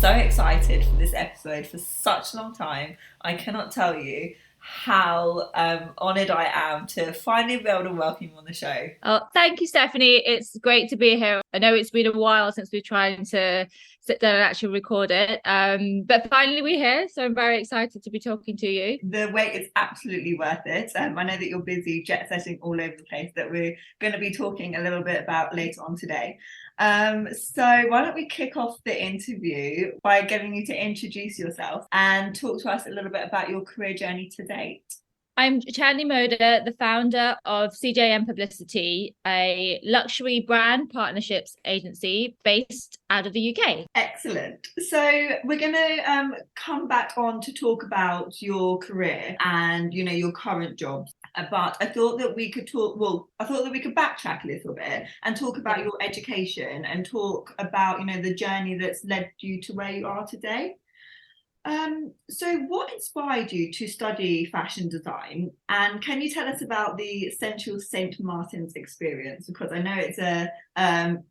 so excited for this episode for such a long time. I cannot tell you how honoured I am to finally be able to welcome you on the show. Oh, thank you, Stephanie. It's great to be here. I know it's been a while since we've tried to sit down and actually record it, but finally we're here, so I'm very excited to be talking to you. The wait is absolutely worth it. I know that you're busy jet setting all over the place, that we're going to be talking a little bit about later on today. So why don't we kick off the interview by getting you to introduce yourself and talk to us a little bit about your career journey to date. I'm Chandni Modha, the founder of CJM Publicity, a luxury brand partnerships agency based out of the UK. Excellent. So we're going to come back on to talk about your career and, you know, your current jobs. But I thought that we could backtrack a little bit and talk about your education and talk about, you know, the journey that's led you to where you are today. So what inspired you to study fashion design, and can you tell us about the Central St. Martin's experience? Because I know it's an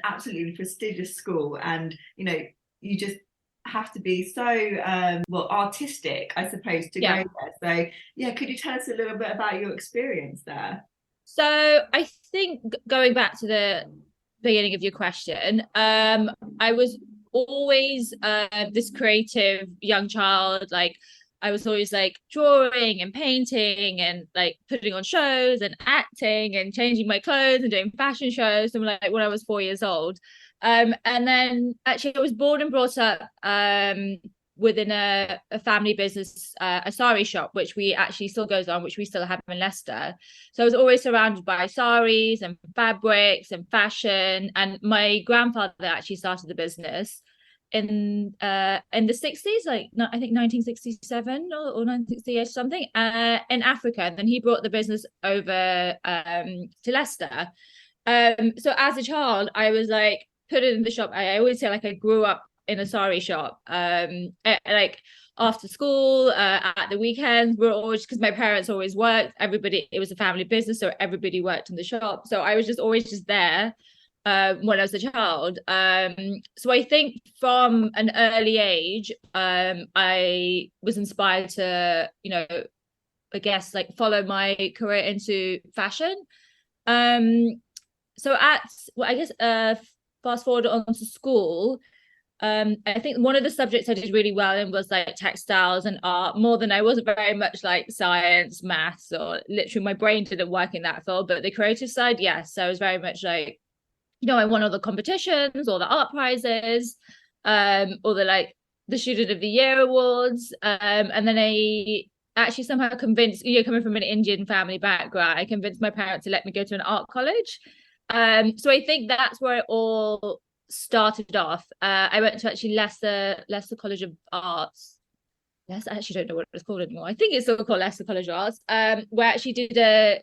absolutely prestigious school, and you know, you just have to be so artistic, I suppose, to go there. So yeah, could you tell us a little bit about your experience there? So I think going back to the beginning of your question, I was always this creative young child. Like I was always like drawing and painting and like putting on shows and acting and changing my clothes and doing fashion shows from like when I was 4 years old. And then actually I was born and brought up within a family business, a sari shop, which we actually still goes on, which we still have in Leicester. So I was always surrounded by saris and fabrics and fashion. And my grandfather actually started the business in the 60s, like I think 1967 or 1968 something, in Africa. And then he brought the business over to Leicester. So as a child, I was like put it in the shop. I always say like I grew up in a sari shop, like after school, at the weekends. We're always, because my parents always worked, it was a family business, so everybody worked in the shop, so I was just always just there when I was a child. So I think from an early age, I was inspired to, you know, I guess like follow my career into fashion. So fast forward on to school, I think one of the subjects I did really well in was like textiles and art, more than I wasn't very much like science, maths, or literally my brain didn't work in that field. But the creative side, yes. So I was very much like, you know, I won all the competitions, all the art prizes, all the Student of the Year awards. And then I actually somehow convinced, you know, coming from an Indian family background, I convinced my parents to let me go to an art college. So I think that's where it all started off. I went to actually Leicester College of Arts. Yes, I actually don't know what it's called anymore. I think it's still called Leicester College of Arts, where I actually did a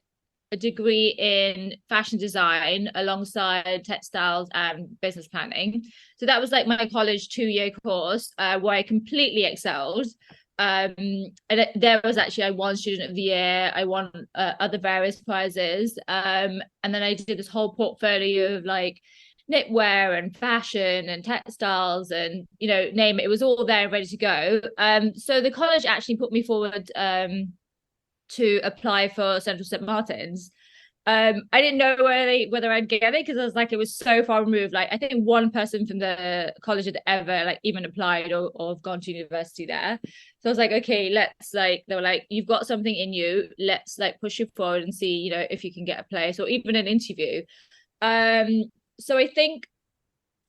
degree in fashion design alongside textiles and business planning. So that was like my college 2-year course, where I completely excelled. And there was actually, I won Student of the Year, I won other various prizes, and then I did this whole portfolio of like knitwear and fashion and textiles and, you know, name it. It was all there and ready to go. So the college actually put me forward to apply for Central St. Martin's. I didn't know whether I'd get it, because I was like, it was so far removed. Like I think one person from the college had ever like even applied or gone to university there. So I was like, okay, they were like, you've got something in you, let's like push you forward and see, you know, if you can get a place or even an interview. So I think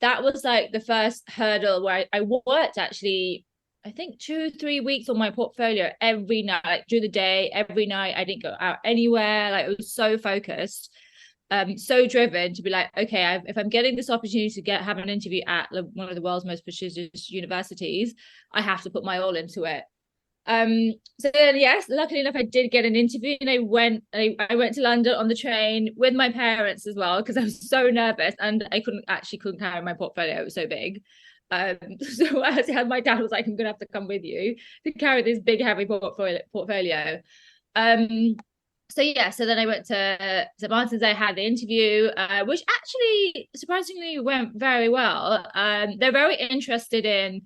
that was like the first hurdle, where I worked actually, I think 2-3 weeks on my portfolio every night, like during the day, every night. I didn't go out anywhere. Like I was so focused, so driven to be like, okay, if I'm getting this opportunity to have an interview at one of the world's most prestigious universities, I have to put my all into it. So then, yes, luckily enough, I did get an interview, and I went to London on the train with my parents as well, because I was so nervous and I couldn't carry my portfolio. It was so big. So my dad was like, I'm gonna have to come with you to carry this big heavy portfolio. so then I went to St. Martin's. I had the interview, which actually surprisingly went very well. They're very interested in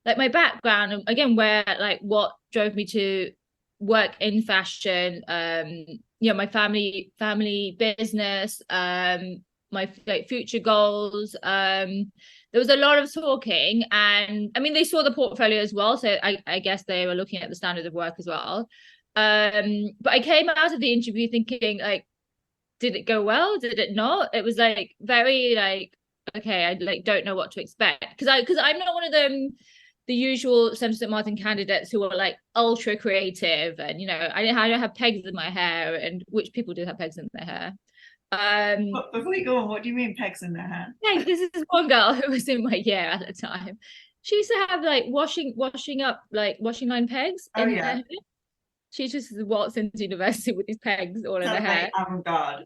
like my background, and again, where like what drove me to work in fashion. My family business, my like future goals. There was a lot of talking, and I mean they saw the portfolio as well, so I guess they were looking at the standard of work as well. But I came out of the interview thinking like, did it go well? Did it not? It was like very like, okay, I like don't know what to expect, because I'm not one of them, the usual Central St. Martin candidates who are like ultra creative, and I don't have pegs in my hair, and which people do have pegs in their hair. But before you go on, what do you mean pegs in their hair? Yeah, this is one girl who was in my year at the time. She used to have like washing line pegs Oh in yeah. her hair. She just walks into university with these pegs all in her hair. Avant-garde.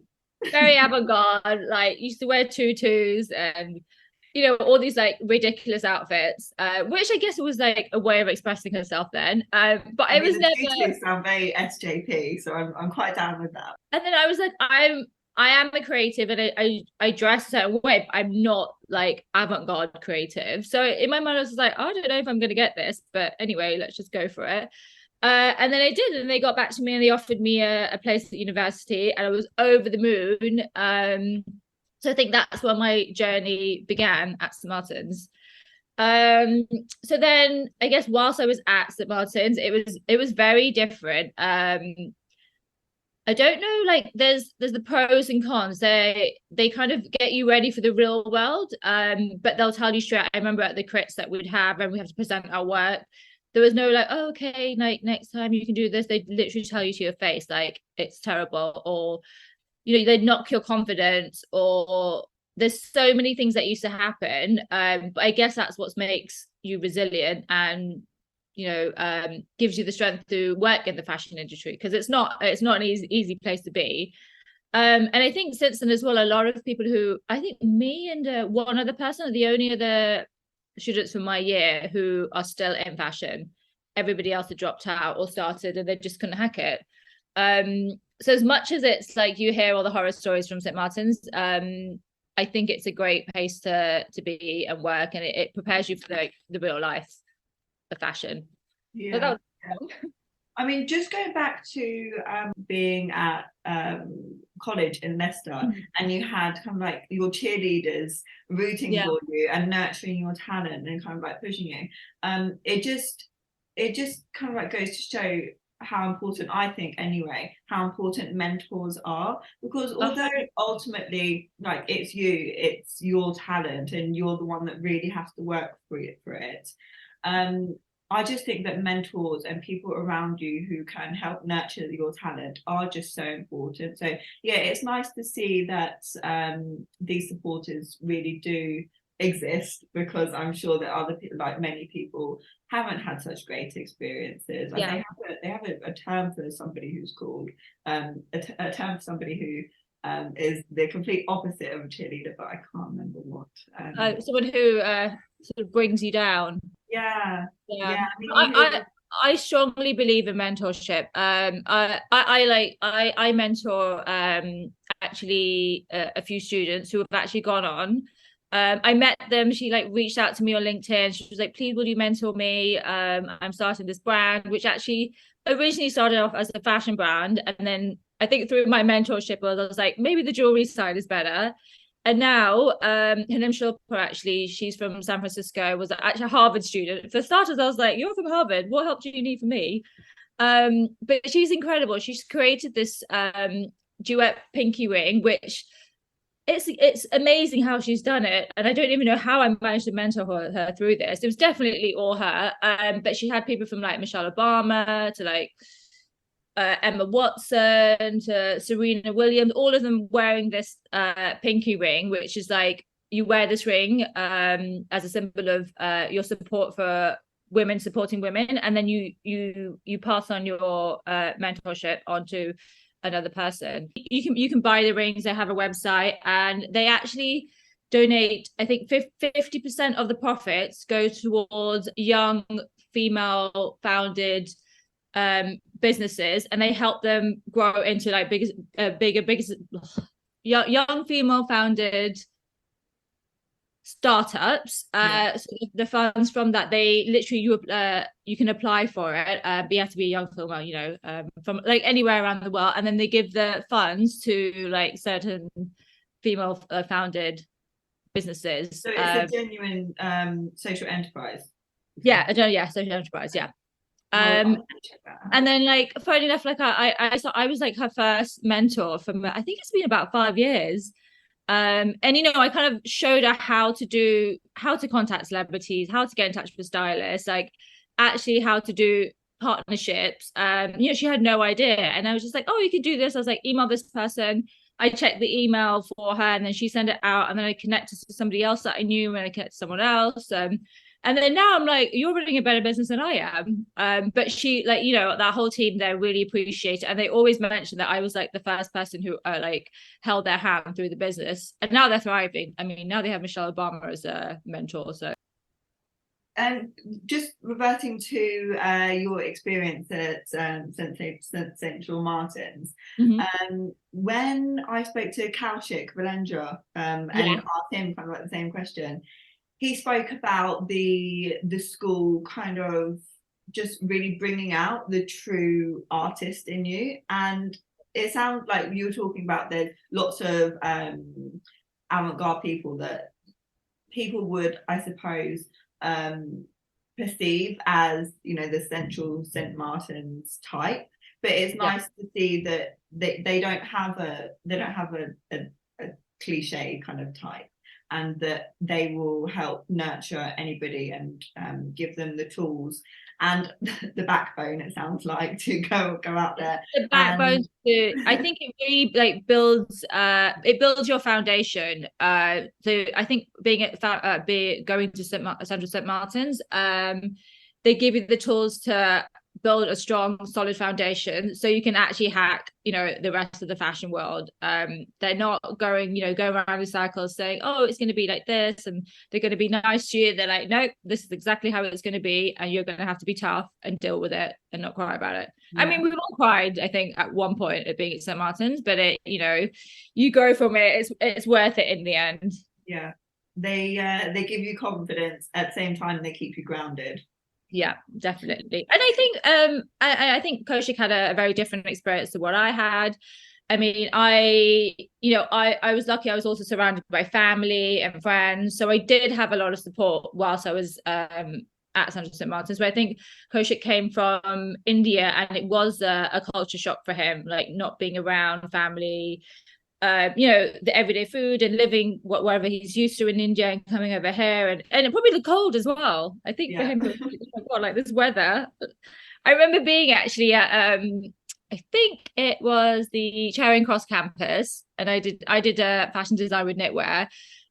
Very avant-garde, like used to wear tutus and all these like ridiculous outfits, which I guess was like a way of expressing herself then. But I was never. Tutus sound very SJP, so I'm quite down with that. And then I was like, I am a creative, and I dress a certain way, but I'm not like avant-garde creative. So in my mind, I was like, I don't know if I'm going to get this, but anyway, let's just go for it. And then I did, and they got back to me and they offered me a place at university, and I was over the moon. So I think that's where my journey began at St. Martin's. So then I guess whilst I was at St. Martin's, it was very different. I don't know, like there's the pros and cons. They kind of get you ready for the real world, but they'll tell you straight. I remember at the crits that we'd have, and we have to present our work, there was no like, oh, okay, like next time you can do this. They literally tell you to your face like it's terrible, or they knock your confidence, or there's so many things that used to happen. But I guess that's what makes you resilient, and gives you the strength to work in the fashion industry, because it's not an easy place to be. And I think since then as well, a lot of people who, I think me and one other person are the only other students from my year who are still in fashion. Everybody else had dropped out or started, and they just couldn't hack it. So as much as it's like you hear all the horror stories from St. Martin's, I think it's a great place to be and work, and it prepares you for the real life of fashion. Yeah. I mean, just going back to being at college in Leicester, and you had kind of like your cheerleaders rooting for you and nurturing your talent and kind of like pushing you. It just kind of like goes to show how important, I think anyway, how important mentors are, because although ultimately like it's your talent and you're the one that really has to work for it, I just think that mentors and people around you who can help nurture your talent are just so important. So yeah, it's nice to see that these supporters really do exist, because I'm sure that other people, like many people, haven't had such great experiences. Yeah. They have a term for somebody who's called a term for somebody who is the complete opposite of a cheerleader, but I can't remember what. Someone who sort of brings you down. Yeah. I strongly believe in mentorship. I mentor actually a few students who have actually gone on. I met them. She like reached out to me on LinkedIn. She was like, please, will you mentor me? I'm starting this brand, which actually originally started off as a fashion brand. And then I think through my mentorship, I was like, maybe the jewelry side is better. And now, her name's Shilpa, actually, she's from San Francisco, was actually a Harvard student. For starters, I was like, you're from Harvard. What help do you need from me? But she's incredible. She's created this duet pinky ring, which it's amazing how she's done it. And I don't even know how I managed to mentor her through this. It was definitely all her. But she had people from like Michelle Obama to like Emma Watson to Serena Williams, all of them wearing this pinky ring, which is like you wear this ring as a symbol of your support for women supporting women, and then you pass on your mentorship onto another person. You can buy the rings. They have a website, and they actually donate, I think 50% of the profits go towards young female founded businesses, and they help them grow into like bigger young female founded startups. So the funds from that, they literally you can apply for it, but you have to be a young female, from like anywhere around the world, and then they give the funds to like certain female founded businesses. So it's a genuine social enterprise. Yeah, social enterprise. Yeah. And then like funny enough, like I was like her first mentor from, I think it's been about 5 years. And I kind of showed her how to contact celebrities, how to get in touch with stylists, like actually how to do partnerships. She had no idea, and I was just like, oh, you could do this. I was like, email this person. I checked the email for her, and then she sent it out, and then I connected to somebody else that I knew, and I connected to someone else. And then now I'm like, you're running a better business than I am. But she, like, that whole team there really appreciate it. And they always mention that I was like the first person who like held their hand through the business. And now they're thriving. I mean, now they have Michelle Obama as a mentor. So. And just reverting to your experience at St. Central Martins, when I spoke to Kaushik Valendra and asked him kind of like the same question, he spoke about the school kind of just really bringing out the true artist in you. And it sounds like you were talking about there's lots of avant-garde people that people would, I suppose, perceive as, the Central St. Martin's type. But it's nice to see that they don't have a cliche kind of type, and that they will help nurture anybody and give them the tools and the backbone, it sounds like, to go out there. The backbone I think it really like builds your foundation. So I think going to Central St. Martin's, they give you the tools to build a strong, solid foundation, so you can actually hack, the rest of the fashion world. They're not going around in circles saying, oh, it's going to be like this, and they're going to be nice to you. They're like, nope, this is exactly how it's going to be, and you're going to have to be tough and deal with it and not cry about it. Yeah. I mean, we've all cried, I think, at one point at being at St. Martin's, but you go from it. It's worth it in the end. Yeah, they give you confidence at the same time. They keep you grounded. Yeah, definitely. And I think Kaushik had a very different experience to what I had. I mean, I was lucky. I was also surrounded by family and friends, so I did have a lot of support whilst I was at Central St. Martin's. But I think Kaushik came from India, and it was a culture shock for him, like not being around family, the everyday food, and living whatever he's used to in India, and coming over here, and probably the cold as well. I think for him, oh God, like this weather. I remember being actually at I think it was the Charing Cross campus, and I did a fashion design with knitwear,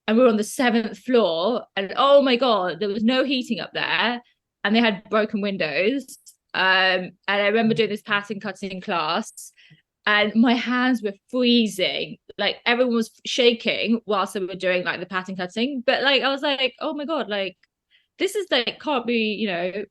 and we were on the 7th floor, and oh my God, there was no heating up there, and they had broken windows. And I remember doing this pattern cutting class, and my hands were freezing. Like everyone was shaking whilst they were doing like the pattern cutting. But like I was like, oh my God, like this is like can't be,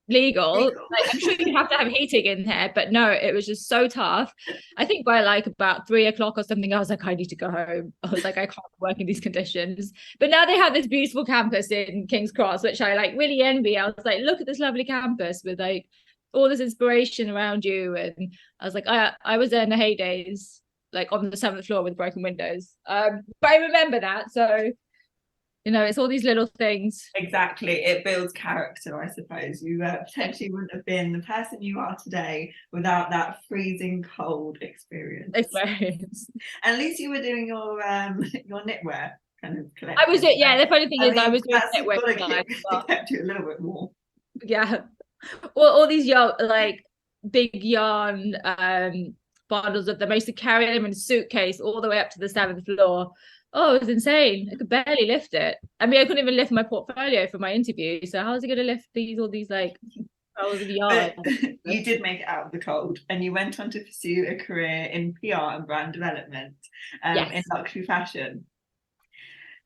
legal. Like I'm sure you have to have heating in here, but no, it was just so tough. I think by like about 3 o'clock or something, I was like, I need to go home. I was like, I can't work in these conditions. But now they have this beautiful campus in King's Cross, which I like really envy. I was like, look at this lovely campus with like all this inspiration around you. And I was like, I was there in the heydays, like on the 7th floor with broken windows. But I remember that. So, it's all these little things. Exactly. It builds character, I suppose. You potentially wouldn't have been the person you are today without that freezing cold experience. At least you were doing your knitwear kind of collection. I was it. Yeah, the funny thing is I was doing knitwear. Kept you a little bit warm. Yeah. All these yarn, like big yarn bundles of them. I used to carry them in a suitcase all the way up to the 7th floor. Oh, it was insane. I could barely lift it. I mean, I couldn't even lift my portfolio for my interview. So how was I going to lift all these like rolls of yarn? You did make it out of the cold, and you went on to pursue a career in PR and brand development in luxury fashion.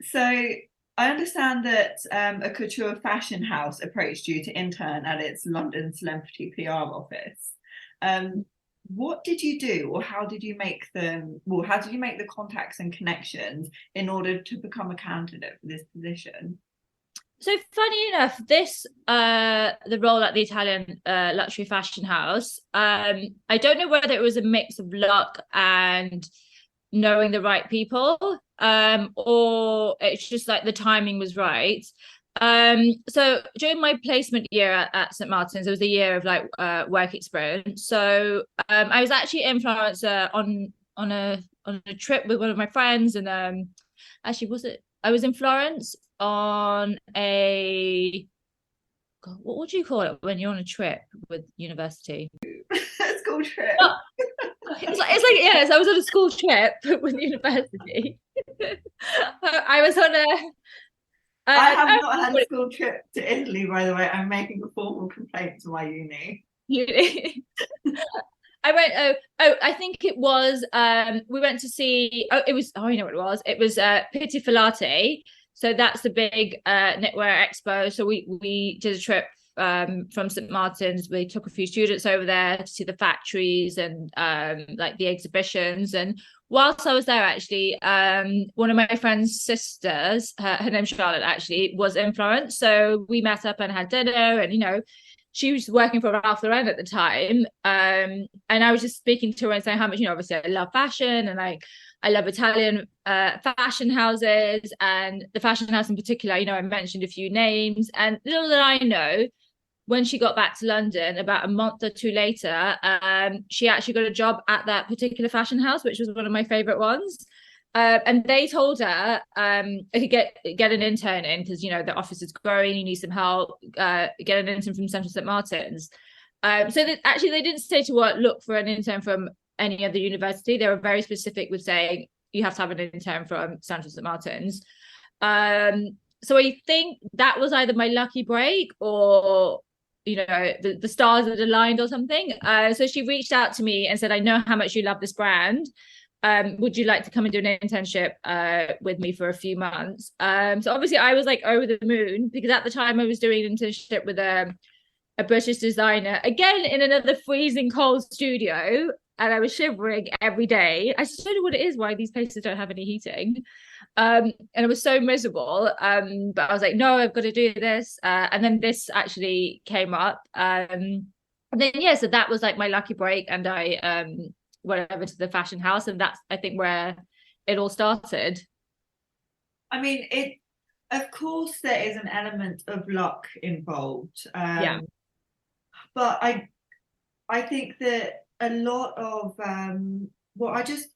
So I understand that a couture fashion house approached you to intern at its London celebrity PR office. What did you do, or how did you make them? Well, how did you make the contacts and connections in order to become a candidate for this position? So funny enough, this the role at the Italian luxury fashion house, I don't know whether it was a mix of luck and knowing the right people, or it's just like the timing was right. So during my placement year at St. Martin's, it was a year of like work experience. So I was actually in Florence on a trip with one of my friends, and actually was it? I was in Florence on a, God, what would you call it when you're on a trip with university? School trip. Oh, it's like yes, I was on a school trip with university. I was on a. I have not had a school trip to Italy, by the way. I'm making a formal complaint to my uni. I went, I think it was, we went to see, I know what it was. It was Pitti Filati. So that's the big knitwear expo. So we did a trip from St. Martin's. We took a few students over there to see the factories and like the exhibitions. And whilst I was there, actually, one of my friend's sisters, her name's Charlotte, actually, was in Florence. So we met up and had dinner, and, you know, she was working for Ralph Lauren at the time. And I was just speaking to her and saying how much, you know, obviously I love fashion, and I love Italian fashion houses, and the fashion house in particular. You know, I mentioned a few names, and little did I know, when she got back to London about a month or two later, she actually got a job at that particular fashion house, which was one of my favorite ones. And they told her I could get an intern in, because, you know, the office is growing, you need some help, get an intern from Central St. Martin's. So that actually they didn't say to her, look for an intern from any other university. They were very specific with saying you have to have an intern from Central St. Martin's. So I think that was either my lucky break, or, you know, the stars had aligned or something. So she reached out to me and said, I know how much you love this brand. Would you like to come and do an internship with me for a few months? So obviously I was like over the moon, because at the time I was doing an internship with a British designer, again in another freezing cold studio, and I was shivering every day. I just don't know what it is, why these places don't have any heating. And it was so miserable. But I was like, no, I've got to do this. And then this actually came up. And then, yeah, so that was like my lucky break. And I went over to the fashion house. And that's, I think, where it all started. I mean, of course, there is an element of luck involved. Yeah. But I think that a lot of I just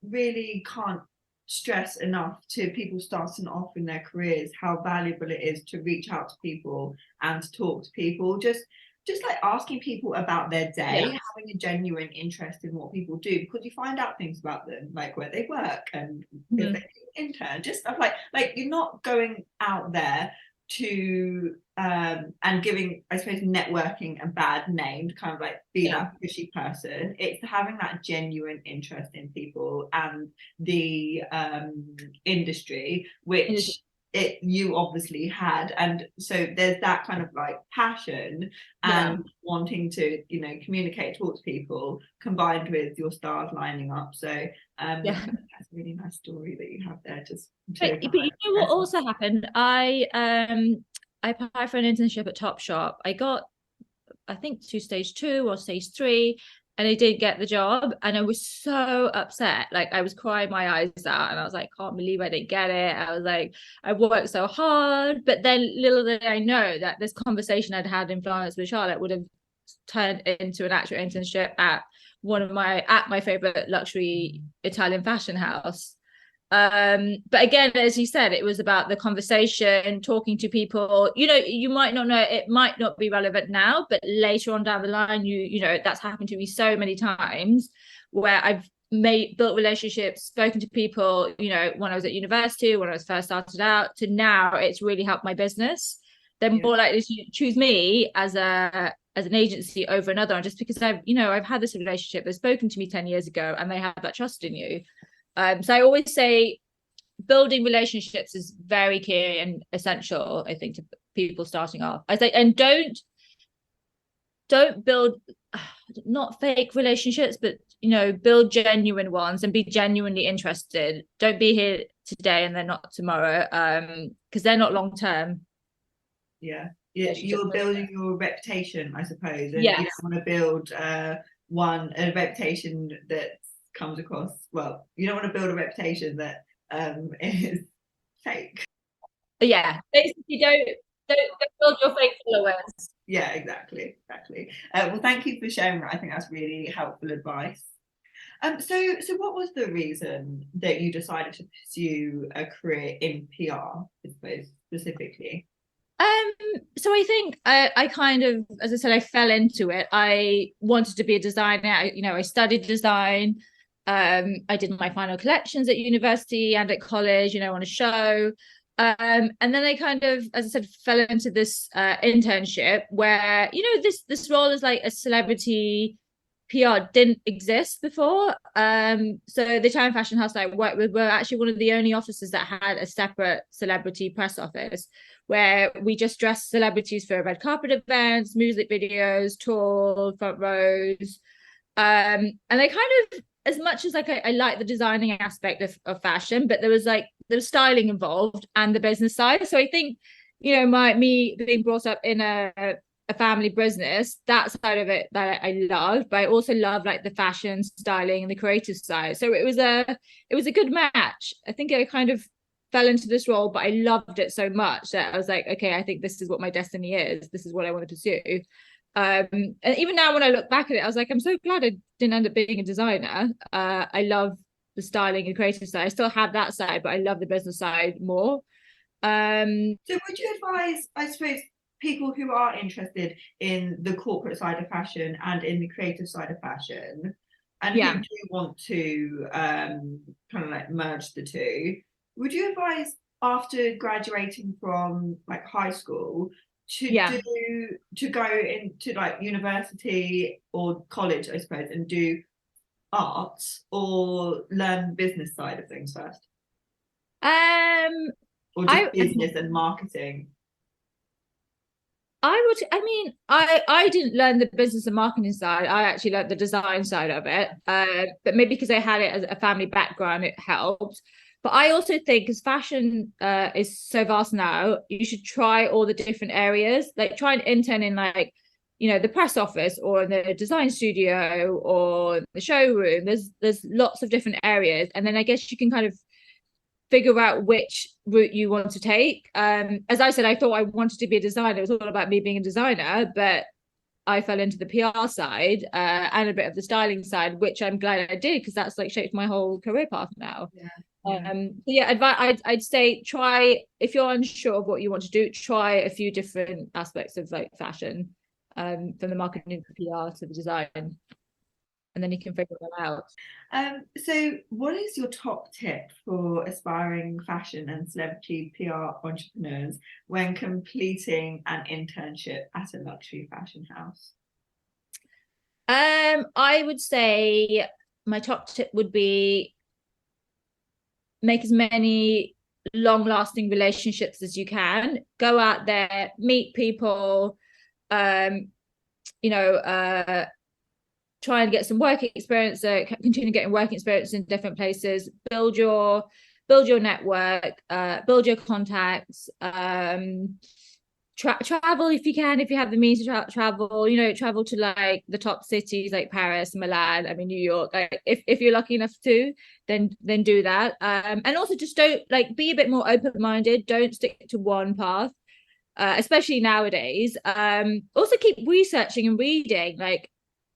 really can't stress enough to people starting off in their careers how valuable it is to reach out to people and to talk to people, just like asking people about their day, having a genuine interest in what people do, because you find out things about them, like where they work and if they intern, just stuff like you're not going out there to and giving, I suppose, networking a bad name to kind of like be that pushy person. It's having that genuine interest in people and the industry, which you obviously had. And so there's that kind of like passion and wanting to, you know, communicate, talk to people, combined with your stars lining up. So that's a really nice story that you have there. But you know what also happened? I applied for an internship at Topshop. I got, I think, to stage 2 or stage 3, and I did get the job, and I was so upset. Like, I was crying my eyes out, and I was like, can't believe I didn't get it. I was like, I worked so hard. But then little did I know that this conversation I'd had in Florence with Charlotte would have turned into an actual internship at my favorite luxury Italian fashion house. But again, as you said, it was about the conversation, talking to people. You know, you might not know, it might not be relevant now, but later on down the line, you know, that's happened to me so many times, where I've built relationships, spoken to people, you know, when I was at university, when I was first started out, to now it's really helped my business. They're more likely to choose me as an agency over another, and just because I've had this relationship, they've spoken to me 10 years ago, and they have that trust in you. So I always say, building relationships is very key and essential, I think, to people starting off. I say, and don't build not fake relationships, but build genuine ones and be genuinely interested. Don't be here today and they're not tomorrow, because they're not long term. Yeah, you're building your reputation, I suppose, and yes. you don't want to build a reputation that comes across well. You don't want to build a reputation that is fake. Yeah, basically, don't build your fake followers. Yeah, exactly. Well, thank you for sharing that. I think that's really helpful advice. So what was the reason that you decided to pursue a career in PR, I suppose, specifically? So I think I kind of, as I said, I fell into it. I wanted to be a designer. I studied design. I did my final collections at university and at college, on a show. And then I kind of, as I said, fell into this internship where, this role is like a celebrity PR didn't exist before. So the Italian fashion house that I worked with were actually one of the only offices that had a separate celebrity press office, where we just dressed celebrities for red carpet events, music videos, tours, front rows. And I kind of, as much as I like the designing aspect of fashion, but there was styling involved and the business side. So I think, me being brought up in a family business, that side of it that I loved, but I also love like the fashion, styling, and the creative side. So it was a good match. I think I kind of fell into this role, but I loved it so much that I was like, okay, I think this is what my destiny is. This is what I want to pursue. And even now when I look back at it, I was like, I'm so glad I didn't end up being a designer. I love the styling and creative side. I still have that side, but I love the business side more. So would you advise, I suppose, people who are interested in the corporate side of fashion and in the creative side of fashion, and who do want to kind of like merge the two, would you advise after graduating from like high school to go into like university or college, I suppose, and do arts, or learn business side of things first? Or just business and marketing? I didn't learn the business and marketing side. I actually learned the design side of it. But maybe because I had it as a family background, it helped. But I also think, because fashion is so vast now, you should try all the different areas. Like, try and intern in like, the press office or the design studio or the showroom. There's lots of different areas, and then I guess you can kind of figure out which route you want to take. As I said, I thought I wanted to be a designer. It was all about me being a designer, but I fell into the PR side and a bit of the styling side, which I'm glad I did, because that's like shaped my whole career path now. I'd say try, if you're unsure of what you want to do, try a few different aspects of like fashion, from the marketing to PR to the design, and then you can figure it out. So what is your top tip for aspiring fashion and celebrity PR entrepreneurs when completing an internship at a luxury fashion house? I would say my top tip would be make as many long-lasting relationships as you can. Go out there, meet people, try and get some work experience, continue getting work experience in different places, build your network, build your contacts, travel if you can, if you have the means to travel, travel to like the top cities like Paris, Milan, New York. Like, if you're lucky enough to, then do that. And also just don't, like, be a bit more open-minded. Don't stick to one path, especially nowadays. Also keep researching and reading. Like,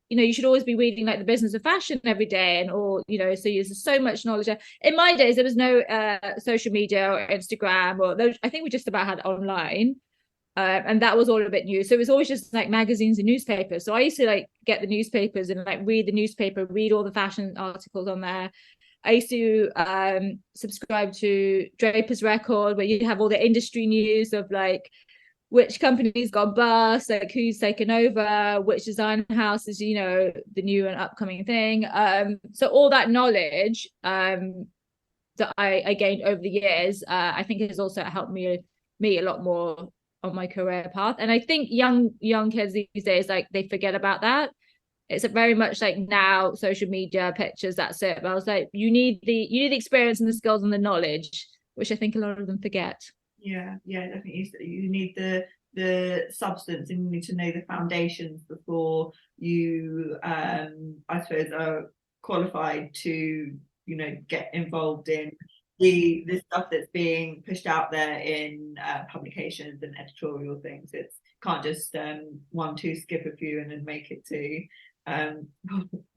you should always be reading like the business of fashion every day, and so there's so much knowledge. In my days, there was no social media or Instagram, or those, I think we just about had online. And that was all a bit new. So it was always just like magazines and newspapers. So I used to like get the newspapers and like read the newspaper, read all the fashion articles on there. I used to subscribe to Draper's Record, where you have all the industry news of like which company's gone bust, like who's taken over, which design house is, the new and upcoming thing. So all that knowledge that I gained over the years, I think has also helped me a lot more on my career path. And I think young kids these days, like, they forget about that. It's very much like now social media pictures, that's it. But I was like, you need the experience and the skills and the knowledge, which I think a lot of them forget. Yeah, definitely. You need the substance, and you need to know the foundations before you I suppose are qualified to, you know, get involved in the stuff that's being pushed out there in publications and editorial things. It's can't just one two skip a few and then make it to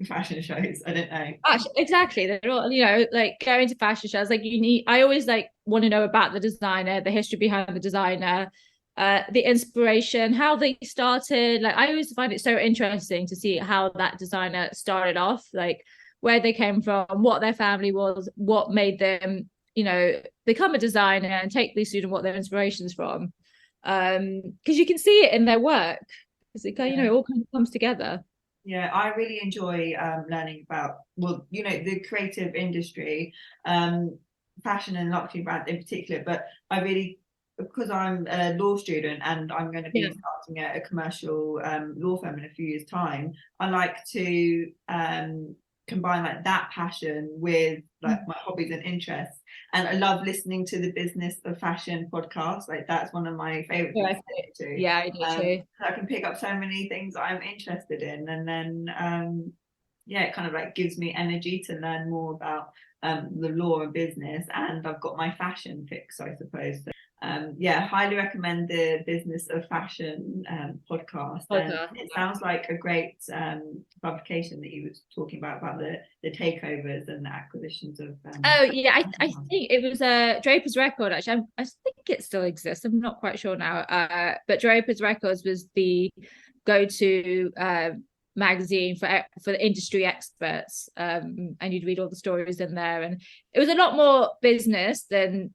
fashion shows. I don't know. Exactly. They're all, you know, like, going to fashion shows, like, I always like want to know about the designer, the history behind the designer, the inspiration, how they started. Like, I always find it so interesting to see how that designer started off, like where they came from, what their family was, what made them, you know, become a designer, and take these students what their inspirations from. Because you can see it in their work, because it, you know, it all kind of comes together. Yeah, I really enjoy learning about, well, you know, the creative industry, fashion and luxury brands in particular. But I really, because I'm a law student and I'm going to be starting a commercial law firm in a few years' time, I like to combine like that passion with like my hobbies and interests. And I love listening to the Business of Fashion podcast. Like, that's one of my favorite things to do. Yeah, I do too. I can pick up so many things I'm interested in, and then it kind of like gives me energy to learn more about the law and business. And I've got my fashion fix, I suppose. So, highly recommend the Business of Fashion podcast. And it sounds like a great publication that you were talking about the takeovers and the acquisitions of. I think it was Draper's Record, actually. I think it still exists. I'm not quite sure now. But Draper's Records was the go-to magazine for the industry experts, and you'd read all the stories in there, and it was a lot more business than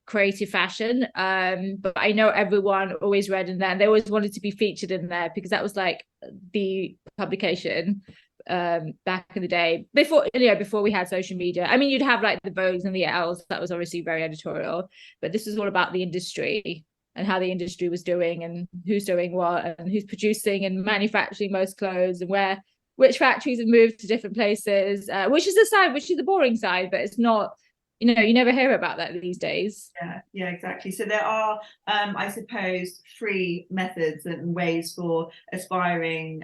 creative fashion, but I know everyone always read in there, and they always wanted to be featured in there, because that was like the publication back in the day, before we had social media. I mean, you'd have like the Vogues and the L's, that was obviously very editorial, but this was all about the industry and how the industry was doing, and who's doing what, and who's producing and manufacturing most clothes, and which factories have moved to different places, which is the boring side, but it's not, you know, you never hear about that these days. Yeah, exactly. So there are, I suppose, free methods and ways for aspiring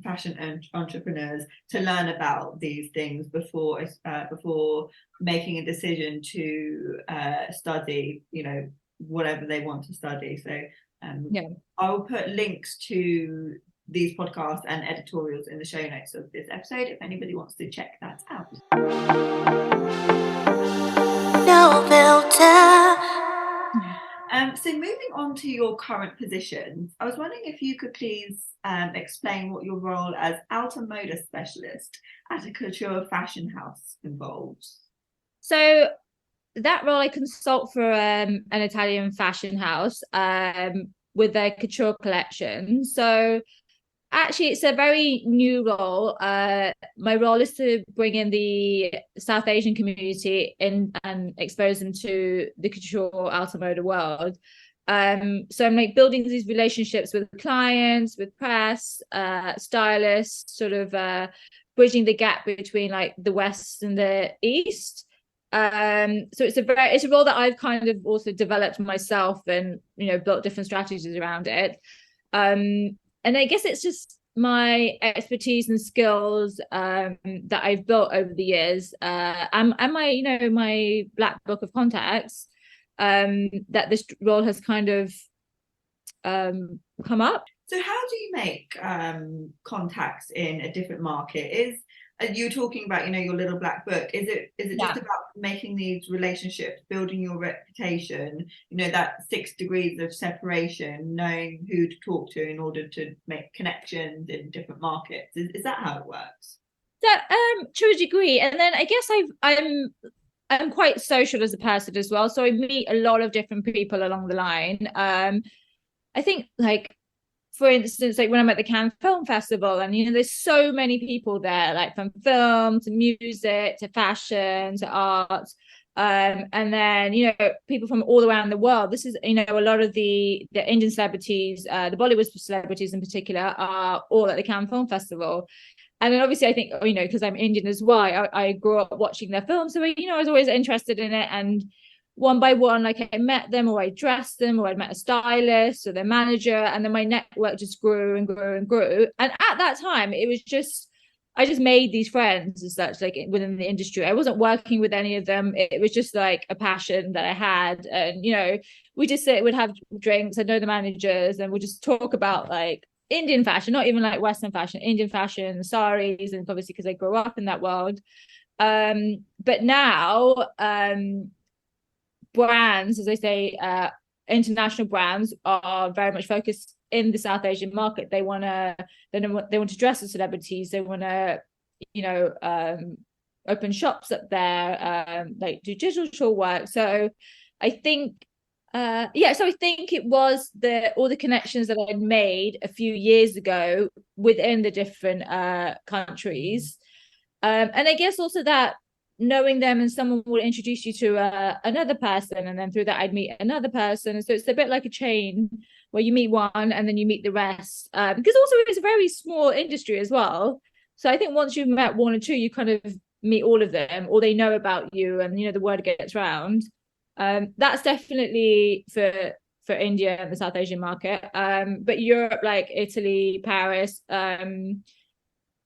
fashion entrepreneurs to learn about these things before making a decision to study, you know, whatever they want to study. So I will put links to these podcasts and editorials in the show notes of this episode if anybody wants to check that out. No filter. So moving on to your current position, I was wondering if you could please explain what your role as Alta Moda specialist at a couture fashion house involves. So that role, I consult for an Italian fashion house with their couture collection. So actually, it's a very new role. My role is to bring in the South Asian community in and expose them to the couture Alta Moda world. So I'm like building these relationships with clients, with press, stylists, sort of bridging the gap between like the West and the East. So it's a role that I've kind of also developed myself, and, you know, built different strategies around it. And I guess it's just my expertise and skills that I've built over the years, and my, you know, my black book of contacts, that this role has kind of come up. So how do you make contacts in a different market? You're talking about, you know, your little black book. Is it just about making these relationships, building your reputation, you know, that 6 degrees of separation, knowing who to talk to in order to make connections in different markets? Is that how it works? That to a degree. And then I guess I'm quite social as a person as well, so I meet a lot of different people along the line. I think like for instance, like when I'm at the Cannes Film Festival, and there's so many people there, like from film to music to fashion to art, and then people from all around the world. This is a lot of the Indian celebrities, the Bollywood celebrities in particular, are all at the Cannes Film Festival. And then obviously I think, because I'm Indian as well, I grew up watching their films, so I was always interested in it. And one by one, like I met them, or I dressed them, or I met a stylist or their manager, and then my network just grew and grew and grew. And at that time, it was just, I just made these friends as such, like within the industry. I wasn't working with any of them. It was just like a passion that I had. And, we just would have drinks. I'd know the managers, and we'd just talk about like Indian fashion, not even like Western fashion, Indian fashion, saris, and obviously because I grew up in that world. But now, brands, as I say, international brands are very much focused in the South Asian market. They want to dress as celebrities. They want to, open shops up there, like do digital work. So I think, so I think it was all the connections that I'd made a few years ago within the different countries, and I guess also that knowing them, and someone will introduce you to another person, and then through that I'd meet another person. And so it's a bit like a chain where you meet one and then you meet the rest, because also it's a very small industry as well. So I think once you've met one or two, you kind of meet all of them, or they know about you, and the word gets around. That's definitely for India and the South Asian market, but Europe, like Italy, Paris,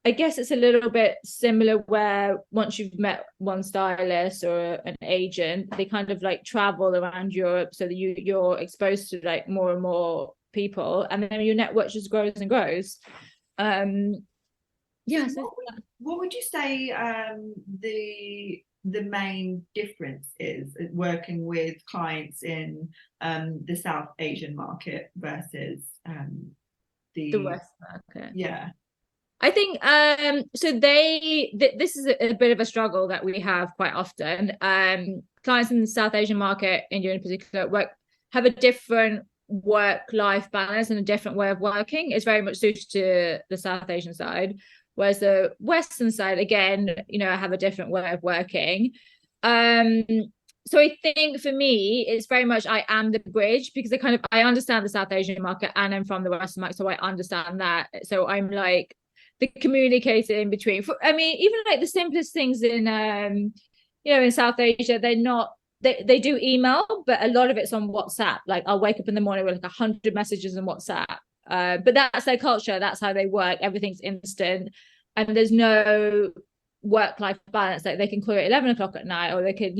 I guess it's a little bit similar, where once you've met one stylist or an agent, they kind of like travel around Europe, so that you're exposed to like more and more people, and then your network just grows and grows. So what would you say the main difference is working with clients in the South Asian market versus the West market? Yeah. I think so this is a bit of a struggle that we have quite often. Clients in the South Asian market, India in particular, have a different work-life balance and a different way of working. It's very much suited to the South Asian side, whereas the Western side, again, have a different way of working. So I think for me, it's very much I am the bridge, because I understand the South Asian market, and I'm from the Western market, so I understand that. So I'm like the communicator in between. I mean, even like the simplest things in in South Asia, they're not, they do email, but a lot of it's on WhatsApp. Like I'll wake up in the morning with like 100 messages on WhatsApp, but that's their culture, that's how they work. Everything's instant, and there's no work-life balance. Like they can call it 11 o'clock at night, or they could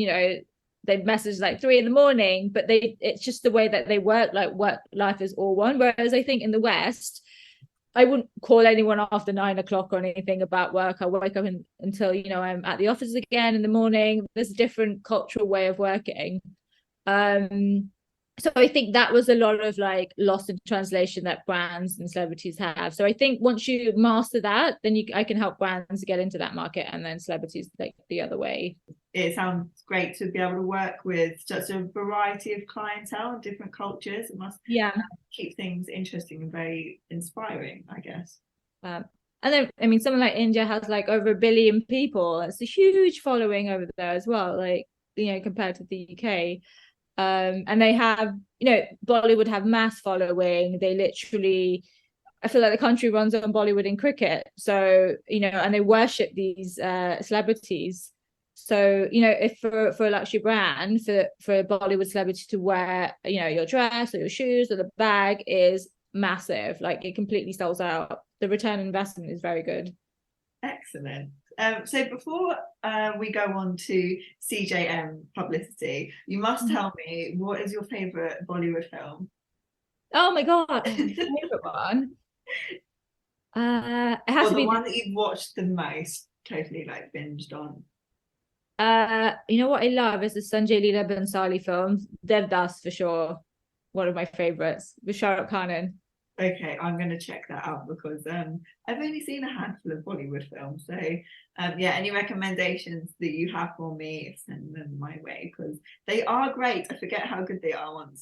they message like 3 a.m, but it's just the way that they work. Like work life is all one. Whereas I think in the West, I wouldn't call anyone after 9 o'clock or anything about work. I wake up until I'm at the office again in the morning. There's a different cultural way of working. So I think that was a lot of like lost in translation that brands and celebrities have. So I think once you master that, then I can help brands get into that market, and then celebrities like the other way. It sounds great to be able to work with such a variety of clientele and different cultures. It must keep things interesting and very inspiring, I guess. And then, I mean, someone like India has like over 1 billion people. It's a huge following over there as well, like, compared to the UK. And they have, Bollywood have mass following. They literally, I feel like the country runs on Bollywood and cricket. So, and they worship these celebrities. So, if for a luxury brand, for a Bollywood celebrity to wear, your dress or your shoes or the bag is massive. Like it completely sells out. The return on investment is very good. Excellent. So before we go on to CJM Publicity, you must tell me, what is your favourite Bollywood film? Oh my God, favourite one? It has to be the one that you've watched the most, totally like binged on. What I love is the Sanjay Leela Bhansali films. Devdas for sure, one of my favorites, with Shah Rukh Khan in. Okay, I'm going to check that out because I've only seen a handful of Bollywood films. So yeah, any recommendations that you have for me, send them my way because they are great. I forget how good they are once.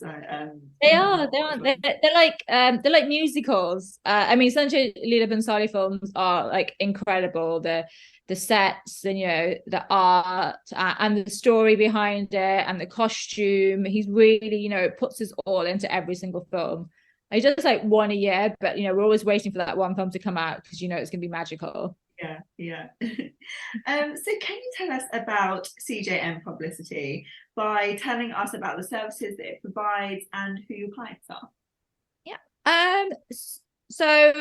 They are. They're like musicals. I mean, Sanjay Leela Bhansali films are like incredible. The sets and the art and the story behind it and the costume. He's really puts his all into every single film. He does like one a year, but we're always waiting for that one film to come out because it's gonna be magical. Yeah. So can you tell us about CJM Publicity by telling us about the services that it provides and who your clients are? Yeah. So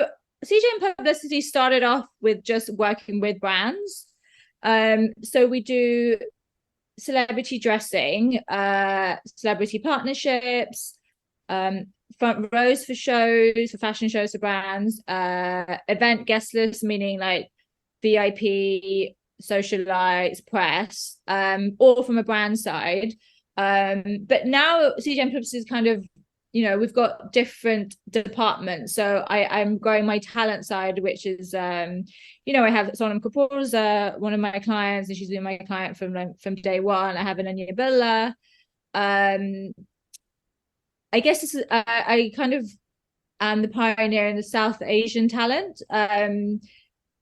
CJM Publicity started off with just working with brands. So we do celebrity dressing, celebrity partnerships, front rows for shows, for fashion shows for brands, event guest lists, meaning like VIP, socialites, press, all from a brand side. But now CJM Publicity is kind of, we've got different departments. So I'm growing my talent side, which is, I have Sonam Kapoor's one of my clients, and she's been my client from day one. I have Ananya Billa. I guess this is, I kind of am the pioneer in the South Asian talent.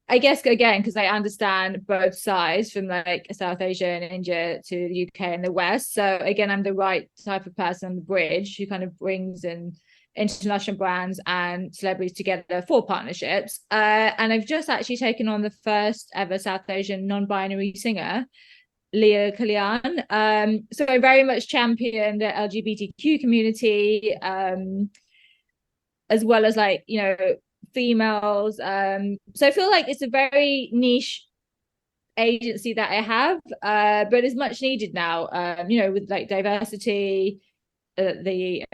I guess again because I understand both sides from like South Asia and India to the UK and the West. So again, I'm the right type of person on the bridge who kind of brings in international brands and celebrities together for partnerships. And I've just actually taken on the first ever South Asian non-binary singer, Leah Kalyan. So I very much champion the LGBTQ community, as well as like females. So I feel like it's a very niche agency that I have, but it's much needed now. With like diversity, the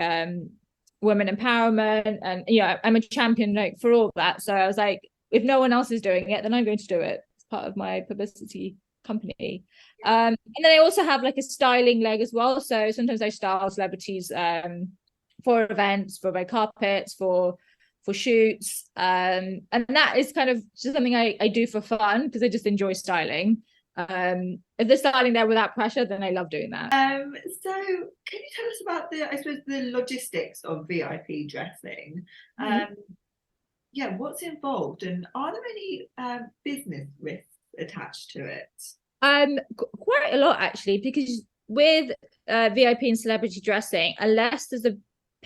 women empowerment, and I'm a champion like for all that. So I was like, if no one else is doing it, then I'm going to do it. It's part of my publicity company. And then I also have like a styling leg as well. So sometimes I style celebrities for events, for red carpets, for shoots, and that is kind of just something I do for fun because I just enjoy styling. If they're styling there without pressure, then I love doing that. So can you tell us about the logistics of VIP dressing? Yeah, what's involved, and are there any business risks attached to it? Quite a lot actually, because with VIP and celebrity dressing, unless there's a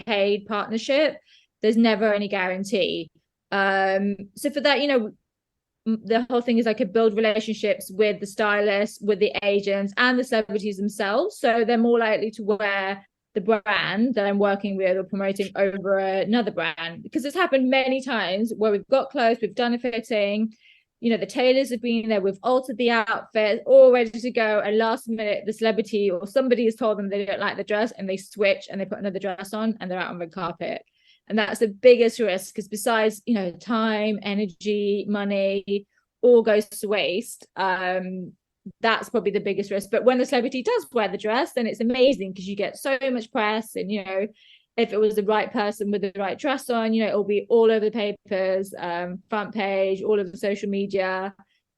paid partnership, there's never any guarantee. So for that, the whole thing is I could build relationships with the stylists, with the agents, and the celebrities themselves. So they're more likely to wear the brand that I'm working with or promoting over another brand, because it's happened many times where we've got close, we've done a fitting, the tailors have been there, we've altered the outfit, all ready to go, and last minute the celebrity or somebody has told them they don't like the dress and they switch and they put another dress on and they're out on the carpet. And that's the biggest risk, because besides time, energy, money all goes to waste. That's probably the biggest risk. But when the celebrity does wear the dress, then it's amazing because you get so much press, and if it was the right person with the right dress on, it'll be all over the papers, front page, all over social media.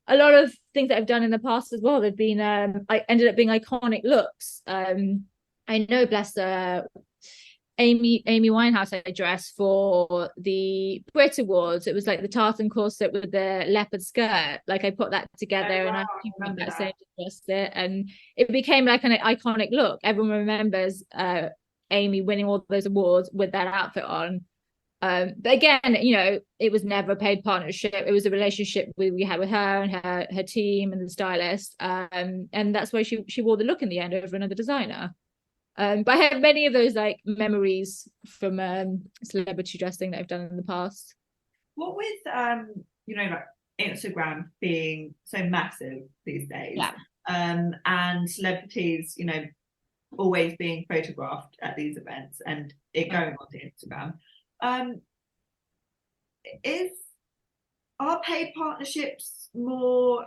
A lot of things that I've done in the past as well, they've been I ended up being iconic looks. I know, bless her, Amy Winehouse I dressed for the Brit Awards. It was like the tartan corset with the leopard skirt. Like I put that together, and I went backstage and dressed it, and it became like an iconic look. Everyone remembers Amy winning all those awards with that outfit on. But again, it was never a paid partnership. It was a relationship we had with her and her team and the stylist. And that's why she wore the look in the end over another designer. But I have many of those like memories from celebrity dressing that I've done in the past. What with like Instagram being so massive these days, and celebrities, always being photographed at these events and it going onto Instagram, are paid partnerships more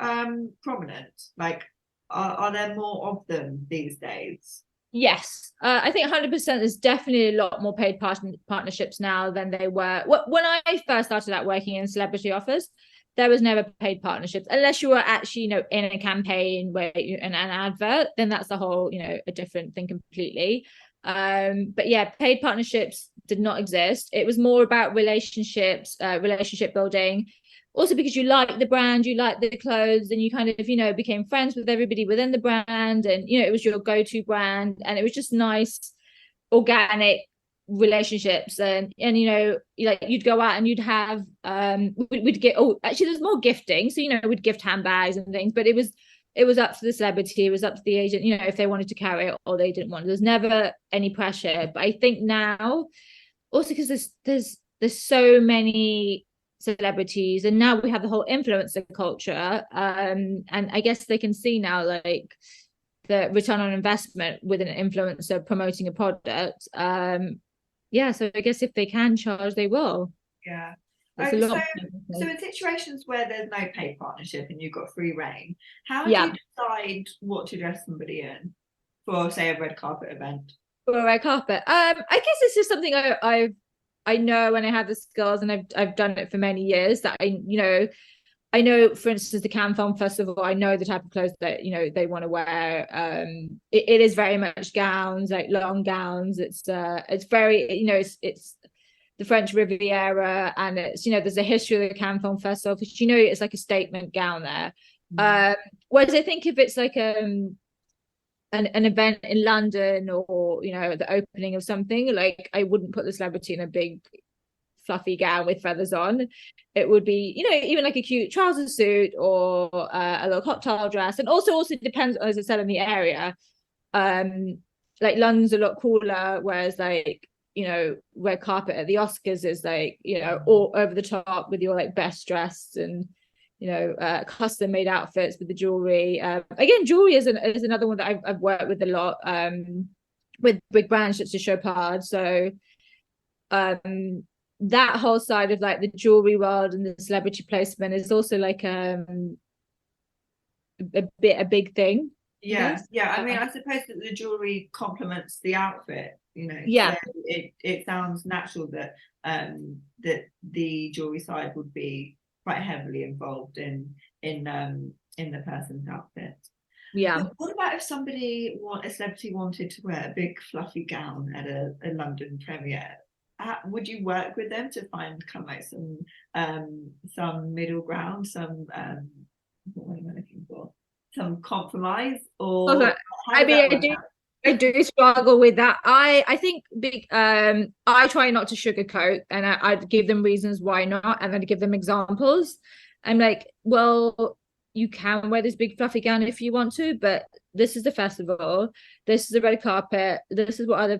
prominent? Like, are there more of them these days? Yes, I think 100% there's definitely a lot more paid partnerships now than they were. When I first started out working in celebrity offers, there was never paid partnerships unless you were actually, in a campaign where an advert, then that's the whole, a different thing completely. But yeah, paid partnerships did not exist. It was more about relationships, relationship building, also because you like the brand, you like the clothes, and you kind of became friends with everybody within the brand, and it was your go-to brand, and it was just nice organic relationships. And like you'd go out and you'd have we'd get, oh, actually there's more gifting, so we'd gift handbags and things, but it was up to the celebrity, it was up to the agent, if they wanted to carry it or they didn't want it. There's never any pressure. But I think now, also because there's so many celebrities, and now we have the whole influencer culture, and I guess they can see now, like, the return on investment with an influencer promoting a product. Yeah, so I guess if they can charge, they will. Yeah. It's a lot. So in situations where there's no paid partnership and you've got free reign, how do Yeah. you decide what to dress somebody in for, say, a red carpet event? For a red carpet, I guess it's just something I know, and I have the skills, and I've done it for many years, that I know, for instance, the Cannes Film Festival, I know the type of clothes that they want to wear. It is very much gowns, like long gowns. It's very, it's the French Riviera, and it's there's a history of the Cannes Film Festival, because it's like a statement gown there. Whereas I think if it's like an event in London, or the opening of something, like, I wouldn't put the celebrity in a big fluffy gown with feathers on. It would be even like a cute trouser suit, or a little cocktail dress. And also depends, as I said, on the area. Like London's a lot cooler, whereas like red carpet at the Oscars is like all over the top with your like best dressed and custom made outfits with the jewelry. Again, jewelry is another one that I've worked with a lot, with big brands such as Chopard. So that whole side of like the jewelry world and the celebrity placement is also like a big thing. Yeah, I mean, I suppose that the jewelry complements the outfit, Yeah. So it sounds natural that that the jewelry side would be quite heavily involved in the person's outfit. Yeah. But what about if a celebrity wanted to wear a big fluffy gown at a London premiere? Would you work with them to find kind of like some middle ground, what am I looking for? Some compromise, or I mean, I do struggle with that. I think I try not to sugarcoat, and I'd give them reasons why not, and then give them examples. I'm like, well, you can wear this big fluffy gown if you want to, but this is the festival, this is the red carpet, this is what other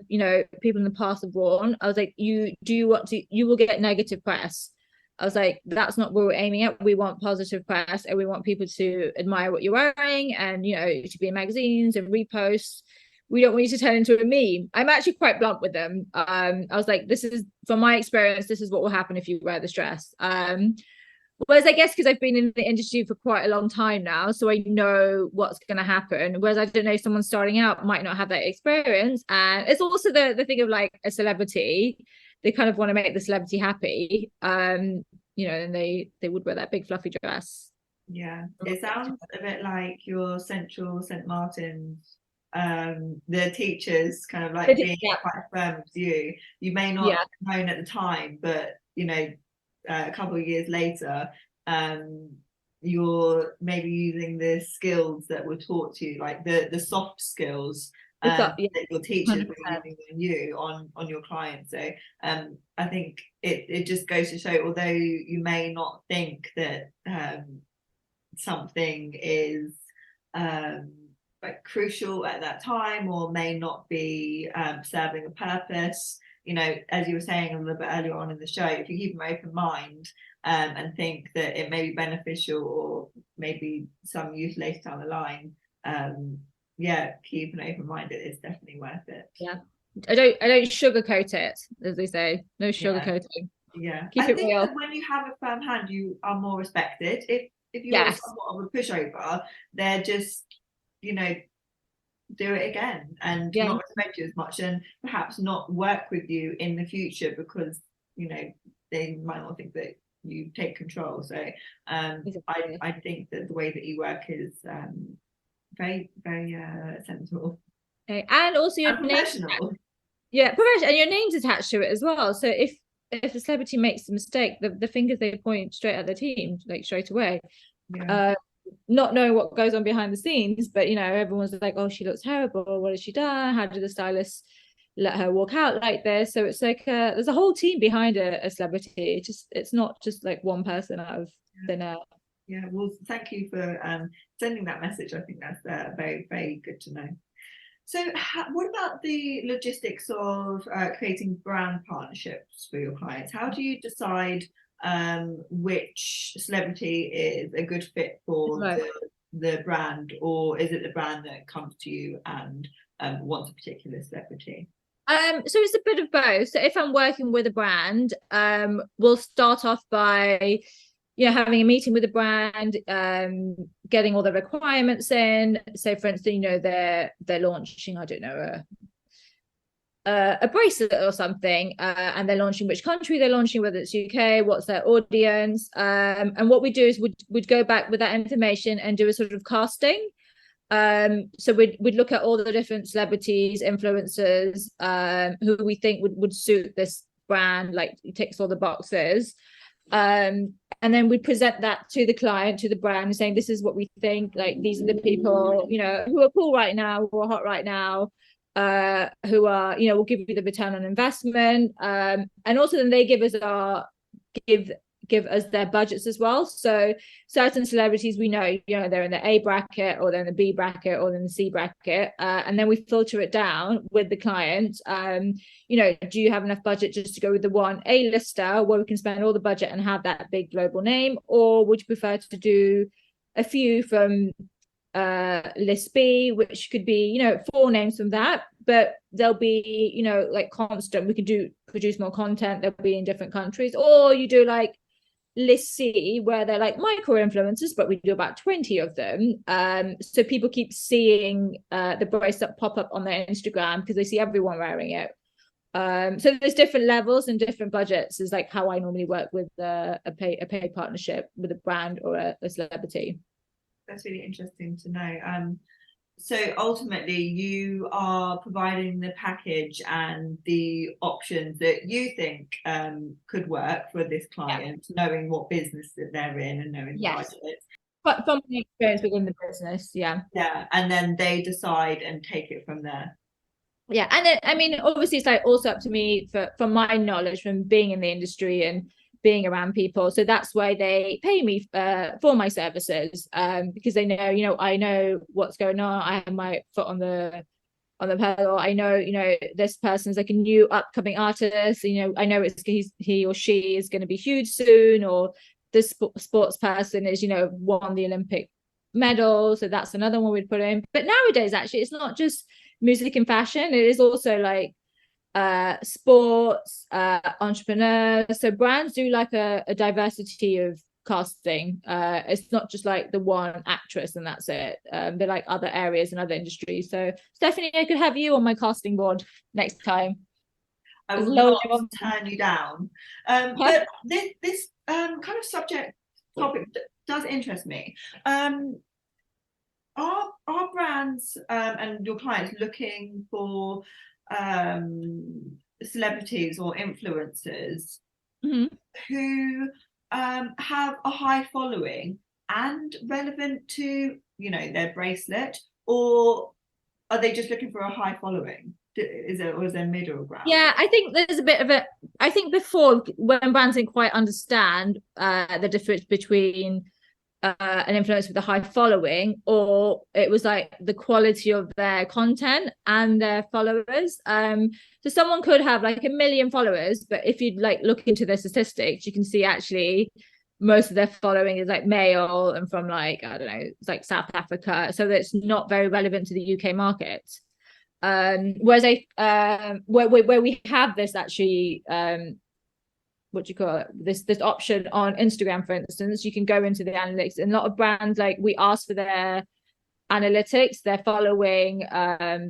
people in the past have worn. I was like, you will get negative press. I was like, that's not what we're aiming at. We want positive press, and we want people to admire what you're wearing, and to be in magazines and reposts. We don't want you to turn into a meme. I'm actually quite blunt with them. I was like, this is, from my experience, this is what will happen if you wear this dress. Whereas I guess because I've been in the industry for quite a long time now, so I know what's going to happen. Whereas I don't know, someone starting out might not have that experience. And it's also the thing of like a celebrity, they kind of want to make the celebrity happy, and they would wear that big fluffy dress. Yeah, it sounds a bit like your Central St. Martin's, the teachers kind of like being quite firm with you. You may not have known at the time, but a couple of years later, you're maybe using the skills that were taught to you, like the soft skills that your teachers were using on you, on your clients. So I think it just goes to show, although you may not think that something is like crucial at that time, or may not be serving a purpose, as you were saying a little bit earlier on in the show, if you keep an open mind and think that it may be beneficial, or maybe some use later down the line, keep an open mind. It's definitely worth it. Yeah, I don't sugarcoat it, as they say. No sugarcoating. Yeah, keep it real. That when you have a firm hand, you are more respected. If you're somewhat of a pushover, they're just do it again and not respect you as much, and perhaps not work with you in the future because they might not think that you take control. So I think that the way that you work is very, very sensible. Okay. And also your professional. Professional, and your name's attached to it as well. So if a celebrity makes a mistake, the fingers they point straight at the team, like straight away. Not knowing what goes on behind the scenes, but everyone's like, oh, she looks terrible, what has she done, how did the stylist let her walk out like this? So it's like there's a whole team behind a celebrity. It's not just like one person out of thin air. Yeah, well, thank you for sending that message. I think that's very, very good to know. So what about the logistics of creating brand partnerships for your clients? How do you decide which celebrity is a good fit for the brand, or is it the brand that comes to you and wants a particular celebrity? So it's a bit of both. So if I'm working with a brand, we'll start off by having a meeting with the brand, getting all the requirements in. So for instance, they're launching, I don't know, a bracelet or something, and they're launching which country they're launching, whether it's UK, what's their audience, and what we do is we'd go back with that information and do a sort of casting. So we'd look at all the different celebrities, influencers, who we think would suit this brand, like it ticks all the boxes. And then we present that to the client, to the brand, saying this is what we think, like these are the people who are cool right now, who are hot right now, who are will give you the return on investment, and also then they give us their budgets as well. So certain celebrities we know they're in the A bracket, or they're in the B bracket, or they're in the C bracket, and then we filter it down with the client. Do you have enough budget just to go with the one A-lister where we can spend all the budget and have that big global name, or would you prefer to do a few from list B, which could be 4 names from that, but they'll be like constant, we can produce more content, they'll be in different countries. Or you do like list C, where they're like micro influencers, but we do about 20 of them, so people keep seeing the bracelet pop up on their Instagram because they see everyone wearing it. So there's different levels and different budgets is like how I normally work with a paid partnership with a brand or a celebrity. That's really interesting to know. So ultimately you are providing the package and the options that you think could work for this client, knowing what business that they're in and knowing the budget. But from my experience within the business, and then they decide and take it from there. And then, I mean, obviously it's like also up to me from my knowledge from being in the industry and being around people. So that's why they pay me for my services, because they know, I know what's going on. I have my foot on the pedal. I know, this person's like a new upcoming artist. I know he or she is going to be huge soon, or this sports person is, won the Olympic medal. So that's another one we'd put in. But nowadays, actually, it's not just music and fashion. It is also like sports, entrepreneurs. So brands do like a diversity of casting. It's not just like the one actress and that's it. They're like other areas and other industries. So Stephanie, I could have you on my casting board next time. I will not turn you down. But this kind of topic does interest me. Are brands and your clients looking for celebrities or influencers who have a high following and relevant to their bracelet, or are they just looking for a high following? Is there middle ground? I think there's a bit of it. I think before, when brands didn't quite understand the difference between an influencer with a high following, or it was like the quality of their content and their followers. So someone could have like 1 million followers, but if you like look into their statistics, you can see actually most of their following is like male and from like, I don't know, it's like South Africa, so that's not very relevant to the UK market. Whereas where we have this actually what do you call it, this option on Instagram, for instance, you can go into the analytics, and a lot of brands, like we ask for their analytics. They're following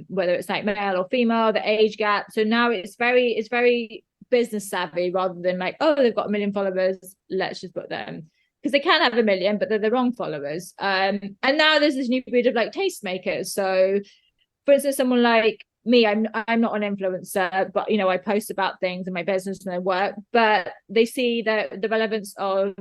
whether it's like male or female, the age gap. So now it's very business savvy, rather than like, oh, they've got 1 million followers, let's just put them, because they can have 1 million, but they're the wrong followers. And now there's this new breed of like tastemakers. So for instance, someone like me, I'm not an influencer, but I post about things in my business and I work, but they see the relevance of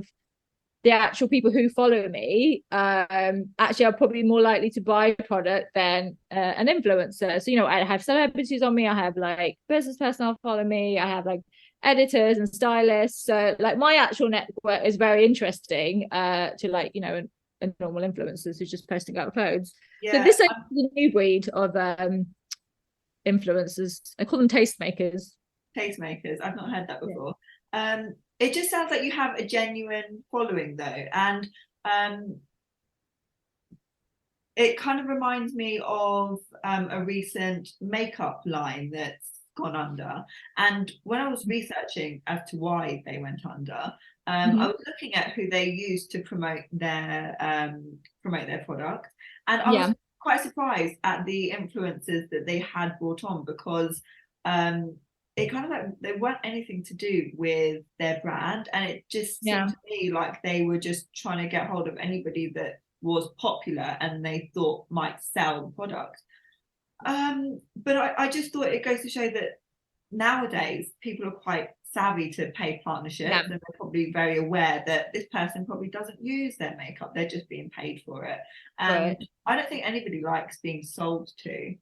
the actual people who follow me actually are probably more likely to buy a product than an influencer. So I have celebrities on me, I have like business personnel follow me, I have like editors and stylists. So like my actual network is very interesting to like a normal influencers who's just posting about clothes. So this is the new breed of influencers. I call them tastemakers. I've not heard that before. It just sounds like you have a genuine following though, and it kind of reminds me of a recent makeup line that's gone under. And when I was researching as to why they went under, I was looking at who they used to promote their product, and I was quite surprised at the influencers that they had brought on, because it kind of like they weren't anything to do with their brand, and it just seemed to me like they were just trying to get hold of anybody that was popular and they thought might sell the product. But I just thought it goes to show that nowadays people are quite savvy to pay partnerships, and they're probably very aware that this person probably doesn't use their makeup, they're just being paid for it. And I don't think anybody likes being sold to.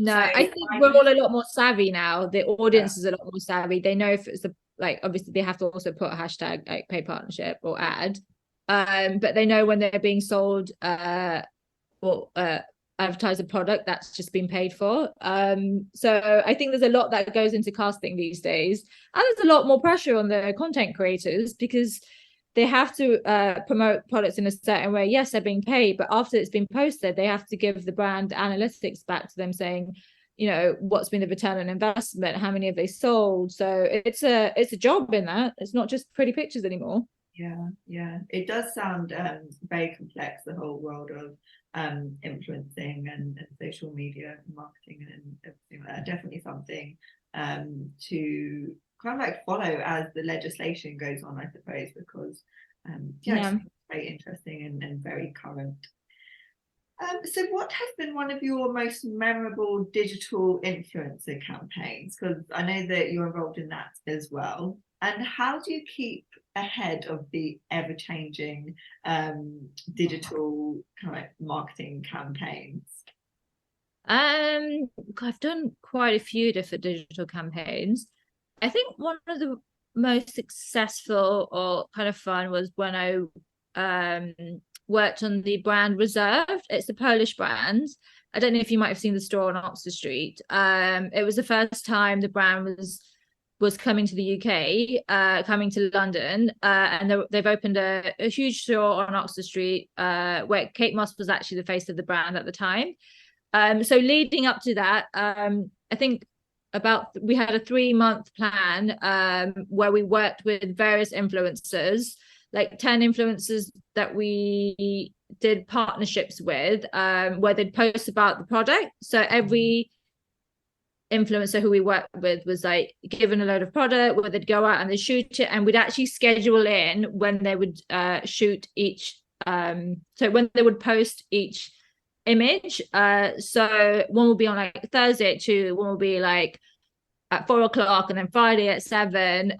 No, so I think we're all a lot more savvy now. The audience is a lot more savvy. They know if it's like, obviously they have to also put a hashtag like pay partnership or ad, but they know when they're being sold or advertise a product that's just been paid for. So I think there's a lot that goes into casting these days, and there's a lot more pressure on the content creators, because they have to promote products in a certain way. Yes, they're being paid, but after it's been posted, they have to give the brand analytics back to them, saying, what's been the return on investment, how many have they sold. So it's a job in that. It's not just pretty pictures anymore. Yeah, it does sound very complex, the whole world of influencing and social media and marketing and everything like that. Definitely something to kind of like follow as the legislation goes on, I suppose, because it's very interesting and very current. So what has been one of your most memorable digital influencer campaigns? Because I know that you're involved in that as well. And how do you keep ahead of the ever-changing digital kind of like marketing campaigns? I've done quite a few different digital campaigns. I think one of the most successful or kind of fun was when I worked on the brand Reserved. It's a Polish brand. I don't know if you might have seen the store on Oxford Street. It was the first time the brand was coming to the UK, coming to London, and they've opened a huge store on Oxford Street, where Kate Moss was actually the face of the brand at the time. So leading up to that, I think we had a 3-month plan where we worked with various influencers, like 10 influencers that we did partnerships with, where they'd post about the product. So every influencer who we worked with was like given a load of product, where they'd go out and they'd shoot it, and we'd actually schedule in when they would shoot each so when they would post each image. So one will be on like Thursday at 2, one will be like at 4 o'clock, and then Friday at 7.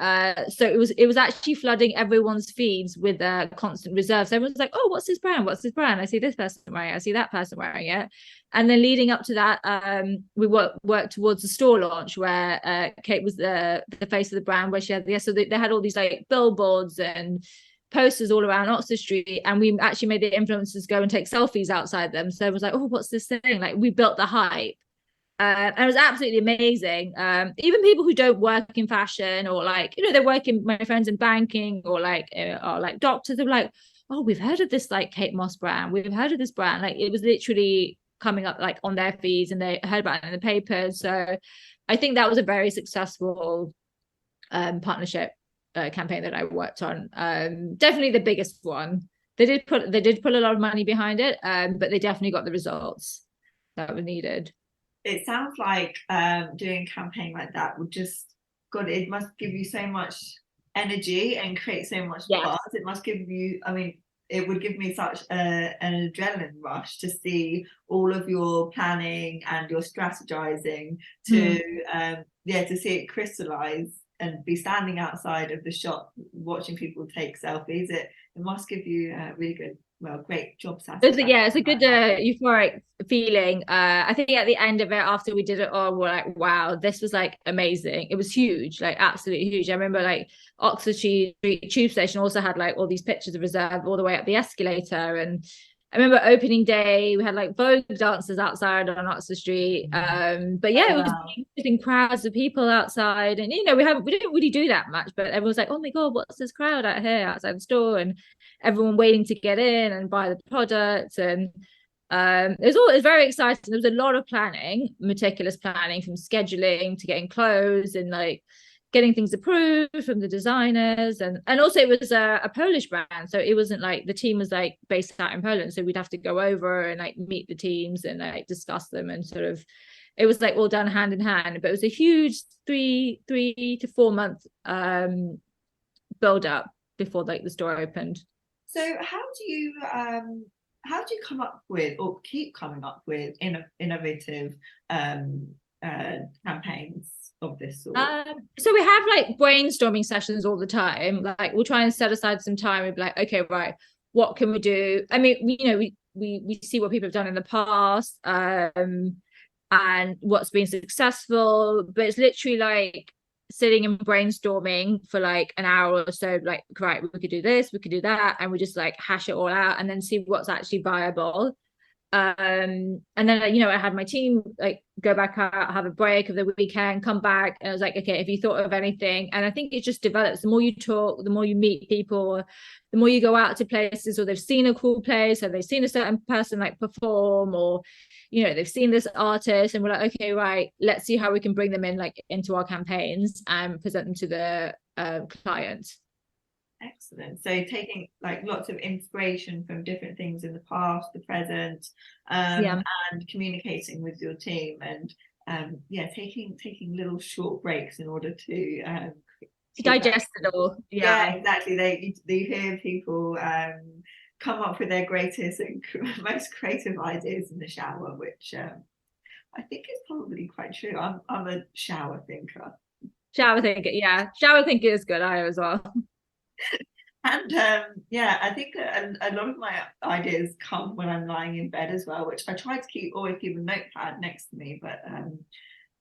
So it was actually flooding everyone's feeds with constant reserves. So everyone's like, oh, what's this brand? I see this person wearing it, I see that person wearing it. And then leading up to that, we worked towards the store launch, where Kate was the face of the brand, where she had so they had all these like billboards and posters all around Oxford Street, and we actually made the influencers go and take selfies outside them. So it was like, oh, what's this thing? Like, we built the hype. And it was absolutely amazing. Even people who don't work in fashion, or like, they work in, my friends in banking, or like doctors, are like, oh, we've heard of this like Kate Moss brand, we've heard of this brand. Like, it was literally coming up like on their feeds, and they heard about it in the papers. So I think that was a very successful partnership campaign that I worked on. Definitely the biggest one. they did put a lot of money behind it, but they definitely got the results that were needed. It sounds like doing a campaign like that would just, God, it must give you so much energy and create so much buzz. It must give you, I mean, it would give me such an adrenaline rush to see all of your planning and your strategizing to to see it crystallize and be standing outside of the shop watching people take selfies. It must give you a really good, well, great job satisfaction. Yeah, it's a good euphoric feeling. I think at the end of it, after we did it all, we're like, wow, this was like amazing. It was huge, like absolutely huge. I remember like Oxford Street tube station also had like all these pictures of reserve all the way up the escalator. And I remember opening day, we had like Vogue dancers outside on Oxford Street. But yeah, it was interesting crowds of people outside. And, you know, we didn't really do that much, but everyone was like, oh my God, what's this crowd out here outside the store? And everyone waiting to get in and buy the products. And it was very exciting. There was a lot of planning, meticulous planning, from scheduling to getting clothes and like getting things approved from the designers. And also it was a Polish brand, so it wasn't like the team was like based out in Poland, so we'd have to go over and like meet the teams and like discuss them, and sort of it was like all done hand in hand. But it was a huge 3 to 4 month build up before like the store opened. So how do you come up with, or keep coming up with, innovative campaigns of this sort? So we have like brainstorming sessions all the time. Like we'll try and set aside some time and be like, okay, right, what can we do? I mean, we see what people have done in the past, and what's been successful, but it's literally like sitting and brainstorming for like an hour or so, like, right, we could do this, we could do that, and we just like hash it all out and then see what's actually viable. And then, you know, I had my team like go back out, have a break of the weekend, come back, and I was like, okay, have you thought of anything? And I think it just develops. The more you talk, the more you meet people, the more you go out to places, or they've seen a cool place, or they've seen a certain person like perform, or, you know, they've seen this artist, and we're like, okay, right, let's see how we can bring them in like into our campaigns and present them to the clients. Excellent. So taking like lots of inspiration from different things in the past, the present, and communicating with your team, and taking little short breaks in order to digest it all. Yeah, exactly. They hear people come up with their greatest and most creative ideas in the shower, which I think is probably quite true. I'm a shower thinker. Shower thinker, yeah. Shower thinker is good. I as well. And I think a lot of my ideas come when I'm lying in bed as well, which I try to always keep a notepad next to me, but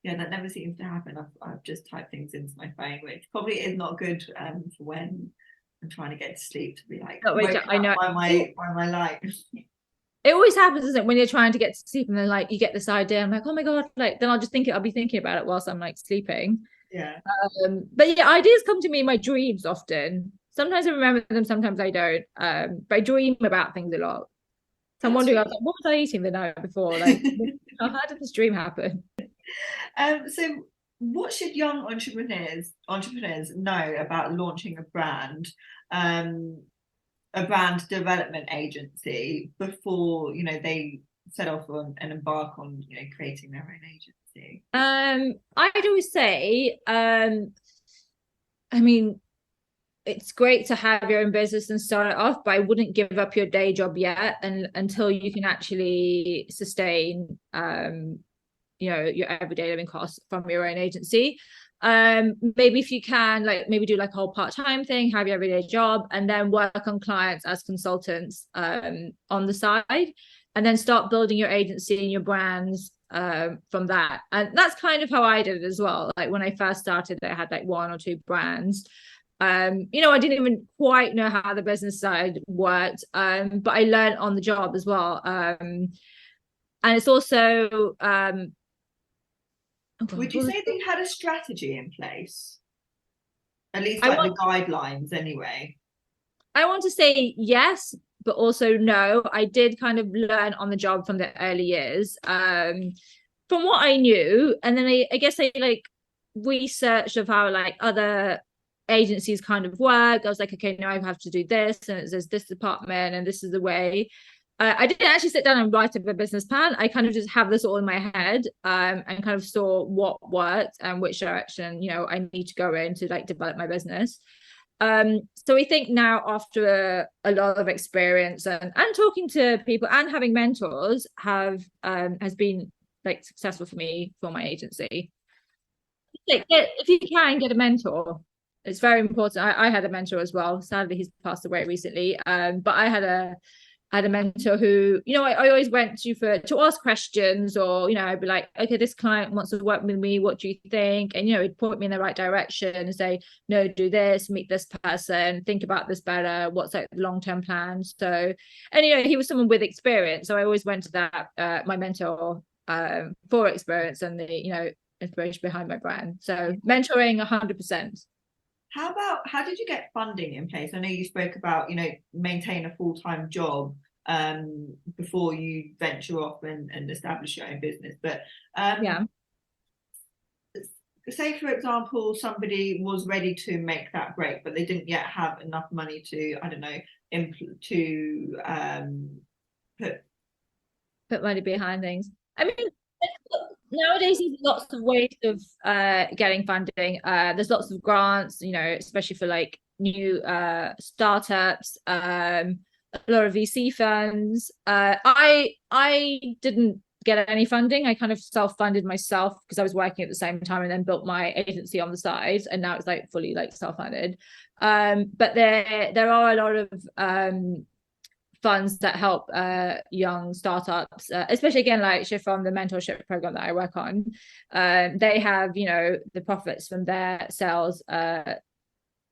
that never seems to happen. I've just typed things into my phone, which probably is not good for when I'm trying to get to sleep, to be like, I know by my light. It always happens, isn't it, when you're trying to get to sleep, and then like you get this idea, I'm like, oh my God, like then I'll be thinking about it whilst I'm like sleeping. Yeah. But yeah, ideas come to me in my dreams often. Sometimes I remember them, sometimes I don't. But I dream about things a lot. So I'm wondering, I was like, what was I eating the night before? Like, how did this dream happen? So what should young entrepreneurs know about launching a brand development agency before, you know, they set off on and embark on, you know, creating their own agency? I'd always say, I mean, it's great to have your own business and start it off, but I wouldn't give up your day job yet until you can actually sustain your everyday living costs from your own agency. Maybe if you can, like, maybe do like a whole part-time thing, have your everyday job, and then work on clients as consultants on the side, and then start building your agency and your brands from that. And that's kind of how I did it as well. Like when I first started, I had like 1 or 2 brands. I didn't even quite know how the business side worked, but I learned on the job as well. And it's also would you say they had a strategy in place, at least like the guidelines anyway? I want to say yes, but also no. I did kind of learn on the job from the early years, from what I knew, and then I guess I like researched of how like other agencies kind of work. I was like, okay, now I have to do this, and there's this department, and this is the way. I didn't actually sit down and write up a business plan. I kind of just have this all in my head, and kind of saw what worked and which direction, you know, I need to go in to like develop my business. So I think now, after a lot of experience and talking to people and having mentors, has been like successful for me for my agency. Like, if you can get a mentor, it's very important. I had a mentor as well. Sadly, he's passed away recently. But I had a mentor who, you know, I always went to ask questions, or, you know, I'd be like, okay, this client wants to work with me. What do you think? And, you know, he'd point me in the right direction and say, no, do this, meet this person, think about this better. What's like the long-term plan? So, and, you know, he was someone with experience. So I always went to that, my mentor, for experience and the, you know, inspiration behind my brand. So mentoring 100%. How did you get funding in place? I know you spoke about, you know, maintain a full-time job before you venture off and establish your own business. But yeah, say for example, somebody was ready to make that break, but they didn't yet have enough money to, I don't know, put money behind things. I mean, nowadays there's lots of ways of getting funding. There's lots of grants, you know, especially for like new startups, a lot of VC funds. I didn't get any funding. I kind of self-funded myself because I was working at the same time, and then built my agency on the side, and now it's like fully like self-funded. But there are a lot of funds that help young startups, especially again, like from the mentorship program that I work on. They have, you know, the profits from their sales,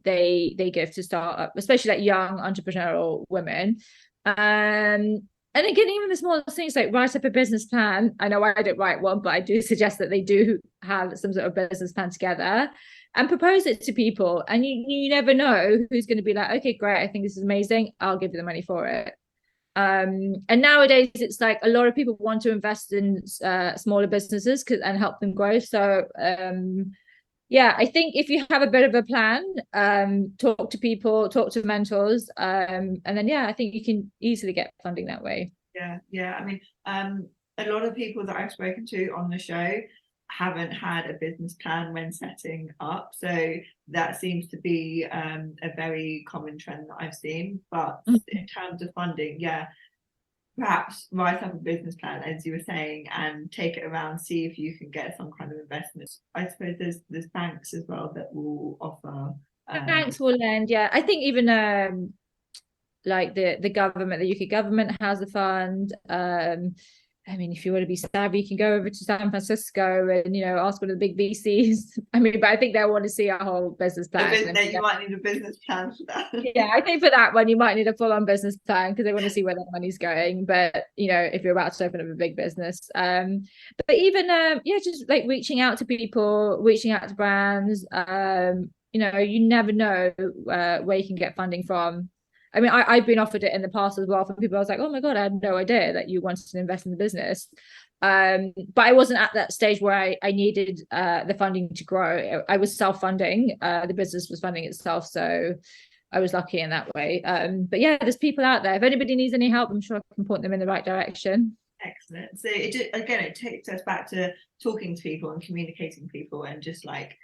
they give to startup, especially like young entrepreneurial women. And again, even the small things like write up a business plan. I know I don't write one, but I do suggest that they do have some sort of business plan together and propose it to people. And you never know who's going to be like, okay, great, I think this is amazing, I'll give you the money for it. And nowadays it's like a lot of people want to invest in smaller businesses and help them grow. So yeah, I think if you have a bit of a plan, talk to people, talk to mentors, and then yeah, I think you can easily get funding that way. Yeah. I mean, a lot of people that I've spoken to on the show haven't had a business plan when setting up, so that seems to be a very common trend that I've seen. But in terms of funding, yeah, perhaps write up a business plan, as you were saying, and take it around, see if you can get some kind of investment. I suppose there's banks as well that will offer. Banks will lend, yeah. I think even like the government, the UK government has a fund. I mean, if you want to be savvy, you can go over to San Francisco and, you know, ask one of the big VCs. I mean, but I think they'll want to see a whole business plan. You might need a business plan for that. Yeah, I think for that one, you might need a full-on business plan because they want to see where that money's going. But, you know, if you're about to open up a big business, but even, yeah, just like reaching out to people, reaching out to brands, you know, you never know where you can get funding from. I mean, I've been offered it in the past as well from people. I was like, oh my God, I had no idea that you wanted to invest in the business. But I wasn't at that stage where I needed the funding to grow. I was self-funding. The business was funding itself. So I was lucky in that way. But yeah, there's people out there. If anybody needs any help, I'm sure I can point them in the right direction. Excellent. So it takes us back to talking to people and communicating with people and just like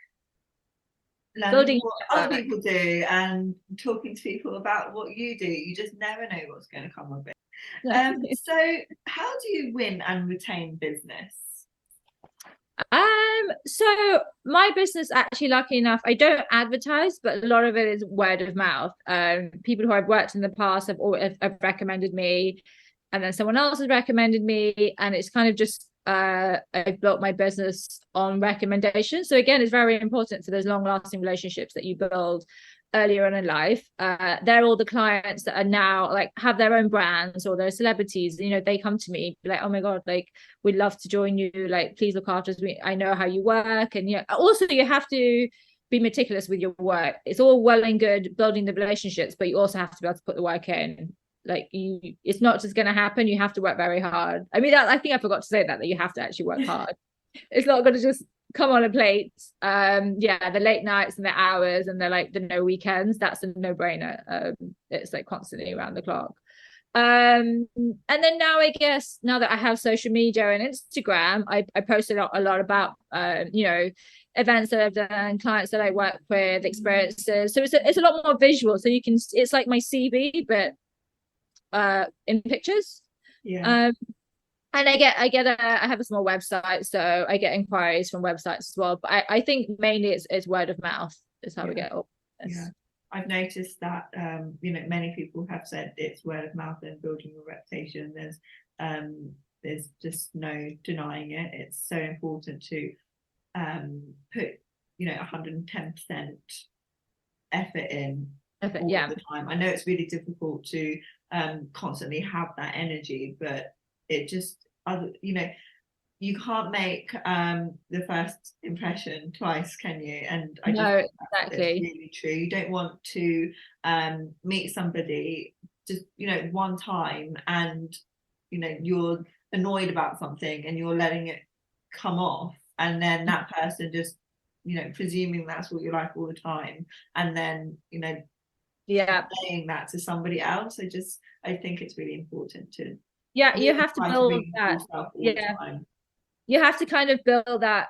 learning what other people do and talking to people about what you do. You just never know what's going to come of it. So how do you win and retain business? So my business, actually, lucky enough, I don't advertise, but a lot of it is word of mouth. People who I've worked in the past have recommended me, and then someone else has recommended me, and it's kind of just I've built my business on recommendations. So again, it's very important for those long-lasting relationships that you build earlier on in life. They're all the clients that are now like have their own brands or they're celebrities. You know, they come to me like, oh my God, like we'd love to join you. Like, please look after us. I know how you work. And yeah, also you have to be meticulous with your work. It's all well and good building the relationships, but you also have to be able to put the work in. Like it's not just going to happen. You have to work very hard. I mean, I think I forgot to say that you have to actually work hard. It's not going to just come on a plate. Yeah, the late nights and the hours and the no weekends, that's a no-brainer. It's like constantly around the clock. And then now, I guess, now that I have social media and Instagram, I post a lot about events that I've done, clients that I work with, experiences. So it's a lot more visual. So you can, it's like my CV, but in pictures. Yeah. And I have a small website, so I get inquiries from websites as well. But I think mainly it's word of mouth is how we get all this. Yeah. I've noticed that many people have said it's word of mouth and building your reputation. There's just no denying it. It's so important to put 110% effort in all the time. I know it's really difficult to constantly have that energy, but it just you can't make the first impression twice, can you? And I just think that's really true. You don't want to meet somebody just one time and you're annoyed about something and you're letting it come off, and then that person just presuming that's what you like all the time, and then saying that to somebody else. I think it's really important to you have to build that. You have to kind of build that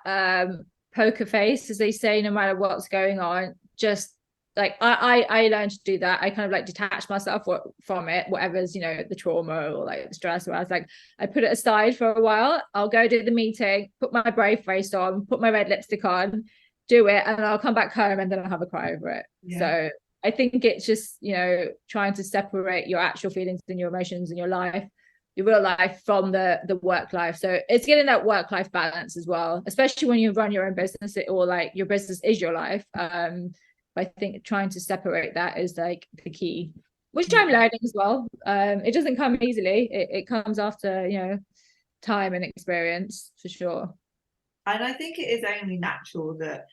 poker face, as they say, no matter what's going on. Just like I learned to do that. I kind of like detach myself from it, whatever's the trauma or like the stress. Where I was like, I put it aside for a while. I'll go do the meeting, put my brave face on, put my red lipstick on, do it, and I'll come back home and then I'll have a cry over it. So I think it's just trying to separate your actual feelings and your emotions in your life, your real life, from the work life. So it's getting that work-life balance as well, especially when you run your own business, or like your business is your life. I think trying to separate that is like the key, which I'm learning as well. It doesn't come easily. It comes after time and experience, for sure. And I think it is only natural that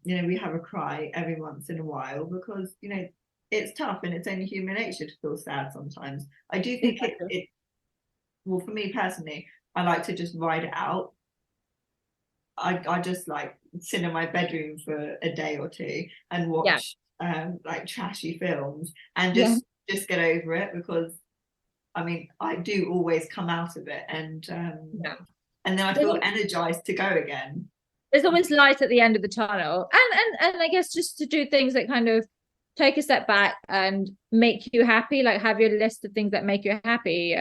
we have a cry every once in a while, because it's tough and it's only human nature to feel sad sometimes. I do think well, for me personally, I like to just ride it out. I just like sit in my bedroom for a day or two and watch like trashy films and just get over it, because I mean I do always come out of it, and then I feel energized to go again. There's always light at the end of the tunnel, and I guess just to do things that kind of take a step back and make you happy, like have your list of things that make you happy,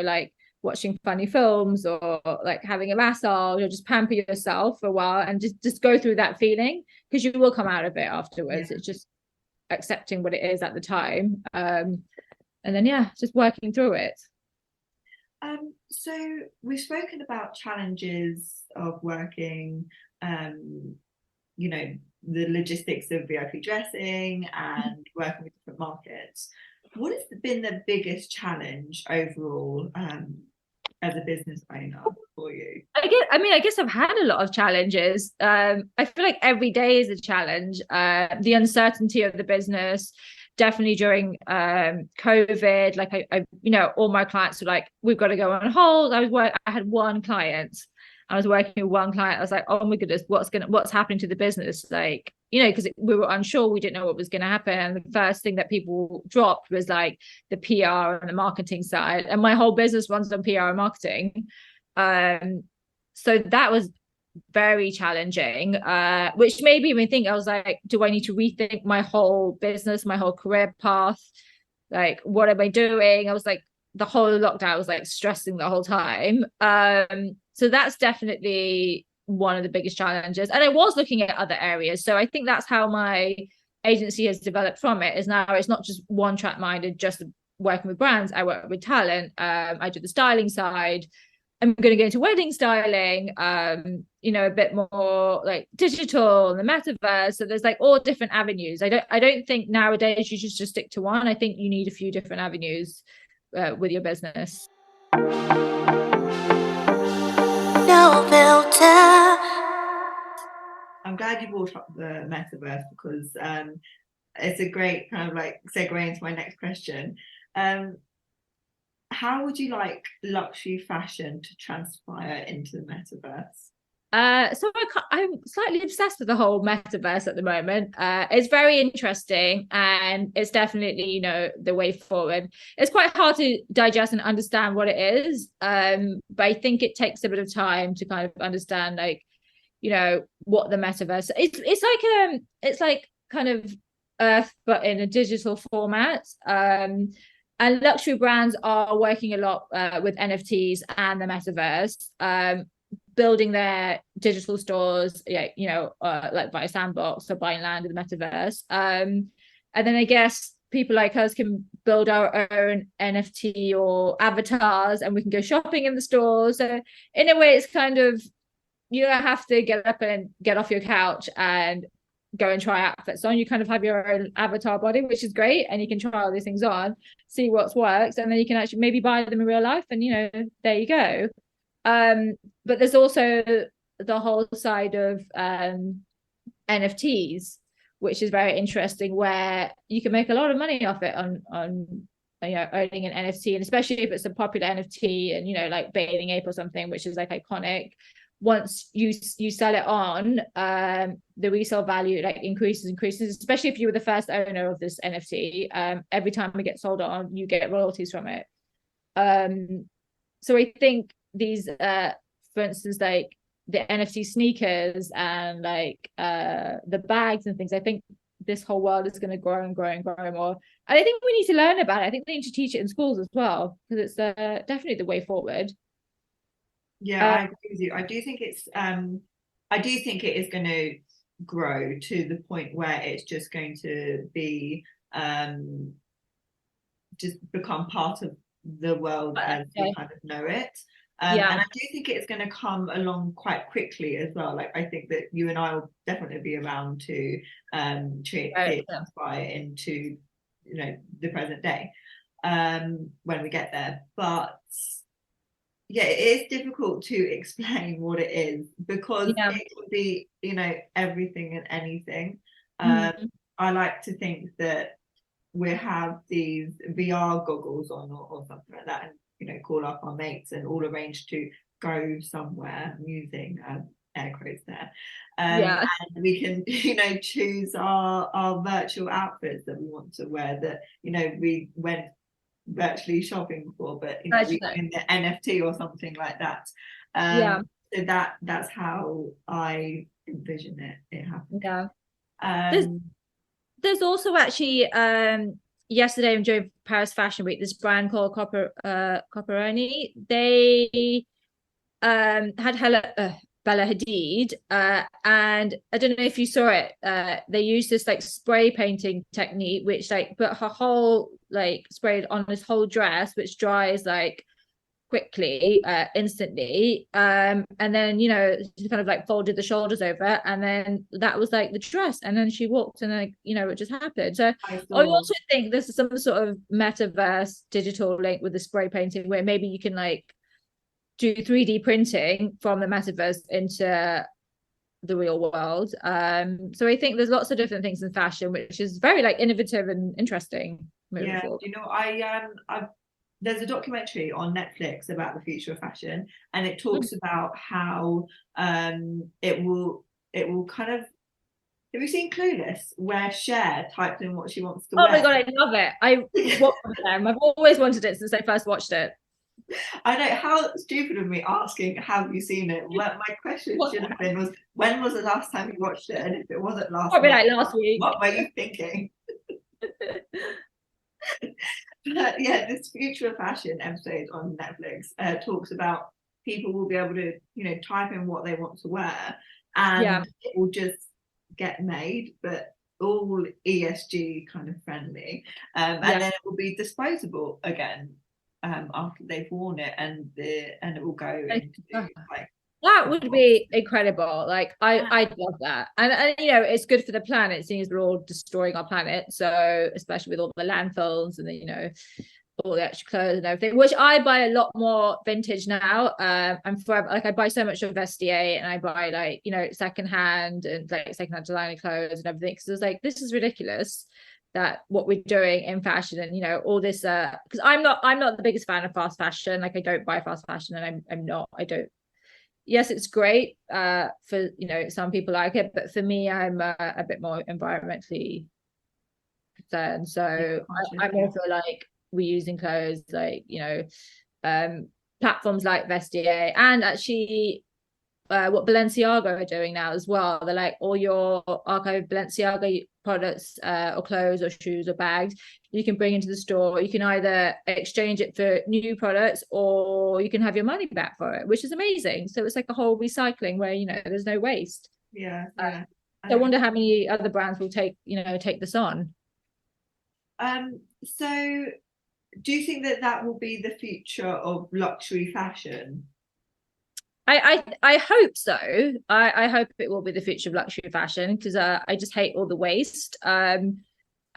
like watching funny films, or like having a massage, or just pamper yourself for a while and just go through that feeling, because you will come out of it afterwards. It's just accepting what it is at the time, and then just working through it. So we've spoken about challenges of working, the logistics of VIP dressing and working with different markets. What has been the biggest challenge overall as a business owner for you? I guess I've had a lot of challenges. I feel like every day is a challenge. The uncertainty of the business, definitely during COVID, like I all my clients were like, we've got to go on hold. I had one client. I was working with one client. I was like, oh my goodness, what's happening to the business? Like, because we were unsure, we didn't know what was going to happen. And the first thing that people dropped was like the PR and the marketing side. And my whole business runs on PR and marketing. So that was very challenging, which made me even think, I was like, do I need to rethink my whole business, my whole career path? Like, what am I doing? I was like, the whole lockdown, I was like stressing the whole time. So that's definitely one of the biggest challenges. And I was looking at other areas. So I think that's how my agency has developed from it, is now it's not just one track minded, just working with brands. I work with talent. I do the styling side. I'm going to go into wedding styling, a bit more like digital and the metaverse. So there's like all different avenues. I don't think nowadays you should just stick to one. I think you need a few different avenues with your business. No filter. I'm glad you brought up the metaverse, because it's a great kind of like segue into my next question. How would you like luxury fashion to transpire into the metaverse? I'm slightly obsessed with the whole metaverse at the moment. It's very interesting, and it's definitely, the way forward. It's quite hard to digest and understand what it is, but I think it takes a bit of time to kind of understand, like, what the metaverse. It's like kind of Earth, but in a digital format. And luxury brands are working a lot with NFTs and the metaverse. Building their digital stores, like via Sandbox, or buying land in the metaverse. And then I guess people like us can build our own NFT or avatars, and we can go shopping in the stores. So in a way, it's kind of, you don't have to get up and get off your couch and go and try outfits on. You kind of have your own avatar body, which is great, and you can try all these things on, see what works, and then you can actually maybe buy them in real life, and there you go. But there's also the whole side of NFTs, which is very interesting, where you can make a lot of money off it on owning an NFT, and especially if it's a popular NFT, and like Bathing Ape or something, which is like iconic. Once you sell it on, the resale value like increases, especially if you were the first owner of this NFT. Every time it gets sold on, you get royalties from it. So I think these for instance, like the NFT sneakers and like the bags and things, I think this whole world is going to grow and grow and grow more, and I think we need to learn about it. I think they need to teach it in schools as well, because it's definitely the way forward. I agree with you. I do think it is going to grow to the point where it's just going to be just become part of the world as we kind of know it. And I do think it's going to come along quite quickly as well. Like, I think that you and I will definitely be around to transfer it into the present day when we get there. But yeah, it is difficult to explain what it is, because it could be everything and anything. I like to think that we have these VR goggles on or something like that, and call up our mates and all arrange to go somewhere, using air quotes there, and we can choose our virtual outfits that we want to wear, that we went virtually shopping for, but we in the NFT or something like that. So that's how I envision it happening. There's also actually yesterday during Paris Fashion Week, this brand called Copperoni, they had Bella Hadid, and I don't know if you saw it, they used this like spray painting technique, which like put her whole like sprayed on this whole dress, which dries like quickly, instantly, and then she kind of like folded the shoulders over, and then that was like the dress, and then she walked, and like it just happened. So I also think this is some sort of metaverse digital link with the spray painting, where maybe you can like do 3D printing from the metaverse into the real world. So I think there's lots of different things in fashion, which is very like innovative and interesting moving forward. There's a documentary on Netflix about the future of fashion, and it talks about how it will kind of. Have you seen Clueless, where Cher typed in what she wants to wear? Oh my god, I love it. I've always wanted it since I first watched it. I know, how stupid of me asking, have you seen it? Well, my question should have been was, when was the last time you watched it? And if it wasn't last week, what were you thinking? But yeah, this future of fashion episode on Netflix talks about people will be able to type in what they want to wear, and it will just get made, but all ESG kind of friendly, and then it will be disposable again after they've worn it, and it will go into like. That would be incredible. Like I'd love that, and it's good for the planet, seeing as we're all destroying our planet. So especially with all the landfills and the all the extra clothes and everything, which I buy a lot more vintage now. I'm forever like, I buy so much of SDA, and I buy like secondhand and like secondhand designer clothes and everything, because it's like, this is ridiculous that what we're doing in fashion, and all this because I'm not the biggest fan of fast fashion. Like, I don't buy fast fashion, and I don't yes, it's great for, you know, some people like it, but for me, I'm a bit more environmentally concerned. So I more feel like reusing clothes, like, you know, platforms like Vestiaire, and actually what Balenciaga are doing now as well. They're like, all your archive Balenciaga products or clothes or shoes or bags, you can bring into the store. You can either exchange it for new products or you can have your money back for it, which is amazing. So it's like a whole recycling where, you know, there's no waste. Yeah. I wonder how many other brands will take this on. So do you think that will be the future of luxury fashion? I hope so. I hope it will be the future of luxury fashion, because I just hate all the waste. I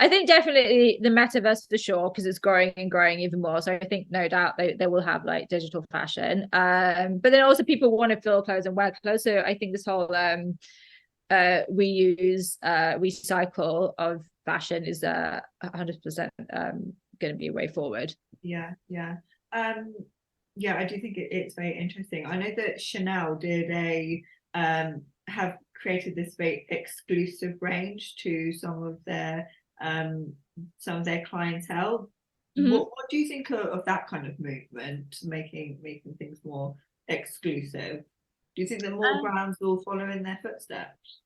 think definitely the metaverse for sure, because it's growing and growing even more. So I think no doubt they will have like digital fashion. But then also people want to fill clothes and wear clothes. So I think this whole reuse, recycle of fashion is 100% going to be a way forward. Yeah. Yeah, I do think it's very interesting. I know that Chanel did have created this very exclusive range to some of their clientele. Mm-hmm. What do you think of that kind of movement, making things more exclusive? Do you think that more brands will follow in their footsteps?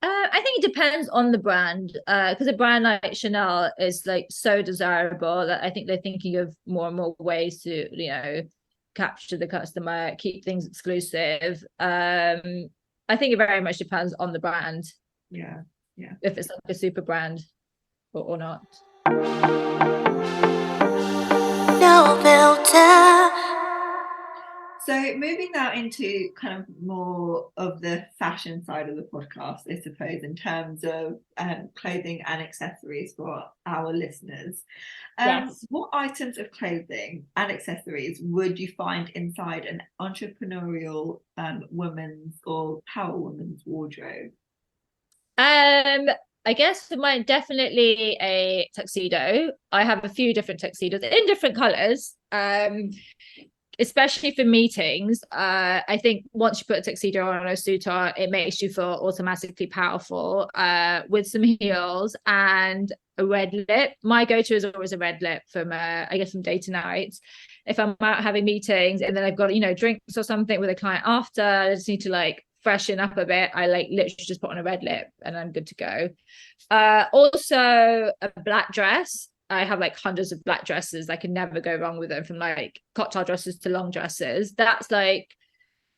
I think it depends on the brand, because a brand like Chanel is like so desirable that I think they're thinking of more and more ways to, you know, capture the customer, keep things exclusive. I think it very much depends on the brand. Yeah. If it's like a super brand or not. No filter. So moving now into kind of more of the fashion side of the podcast, I suppose, in terms of clothing and accessories for our listeners. Yes. What items of clothing and accessories would you find inside an entrepreneurial woman's or power woman's wardrobe? I guess for mine, definitely a tuxedo. I have a few different tuxedos in different colors. Especially for meetings, I think once you put a tuxedo on or a suit on, it makes you feel automatically powerful, with some heels and a red lip. My go-to is always a red lip from day to night. If I'm out having meetings and then I've got, you know, drinks or something with a client after, I just need to like freshen up a bit. I like literally just put on a red lip and I'm good to go. Also a black dress. I have like hundreds of black dresses. I can never go wrong with them, from like cocktail dresses to long dresses. That's like,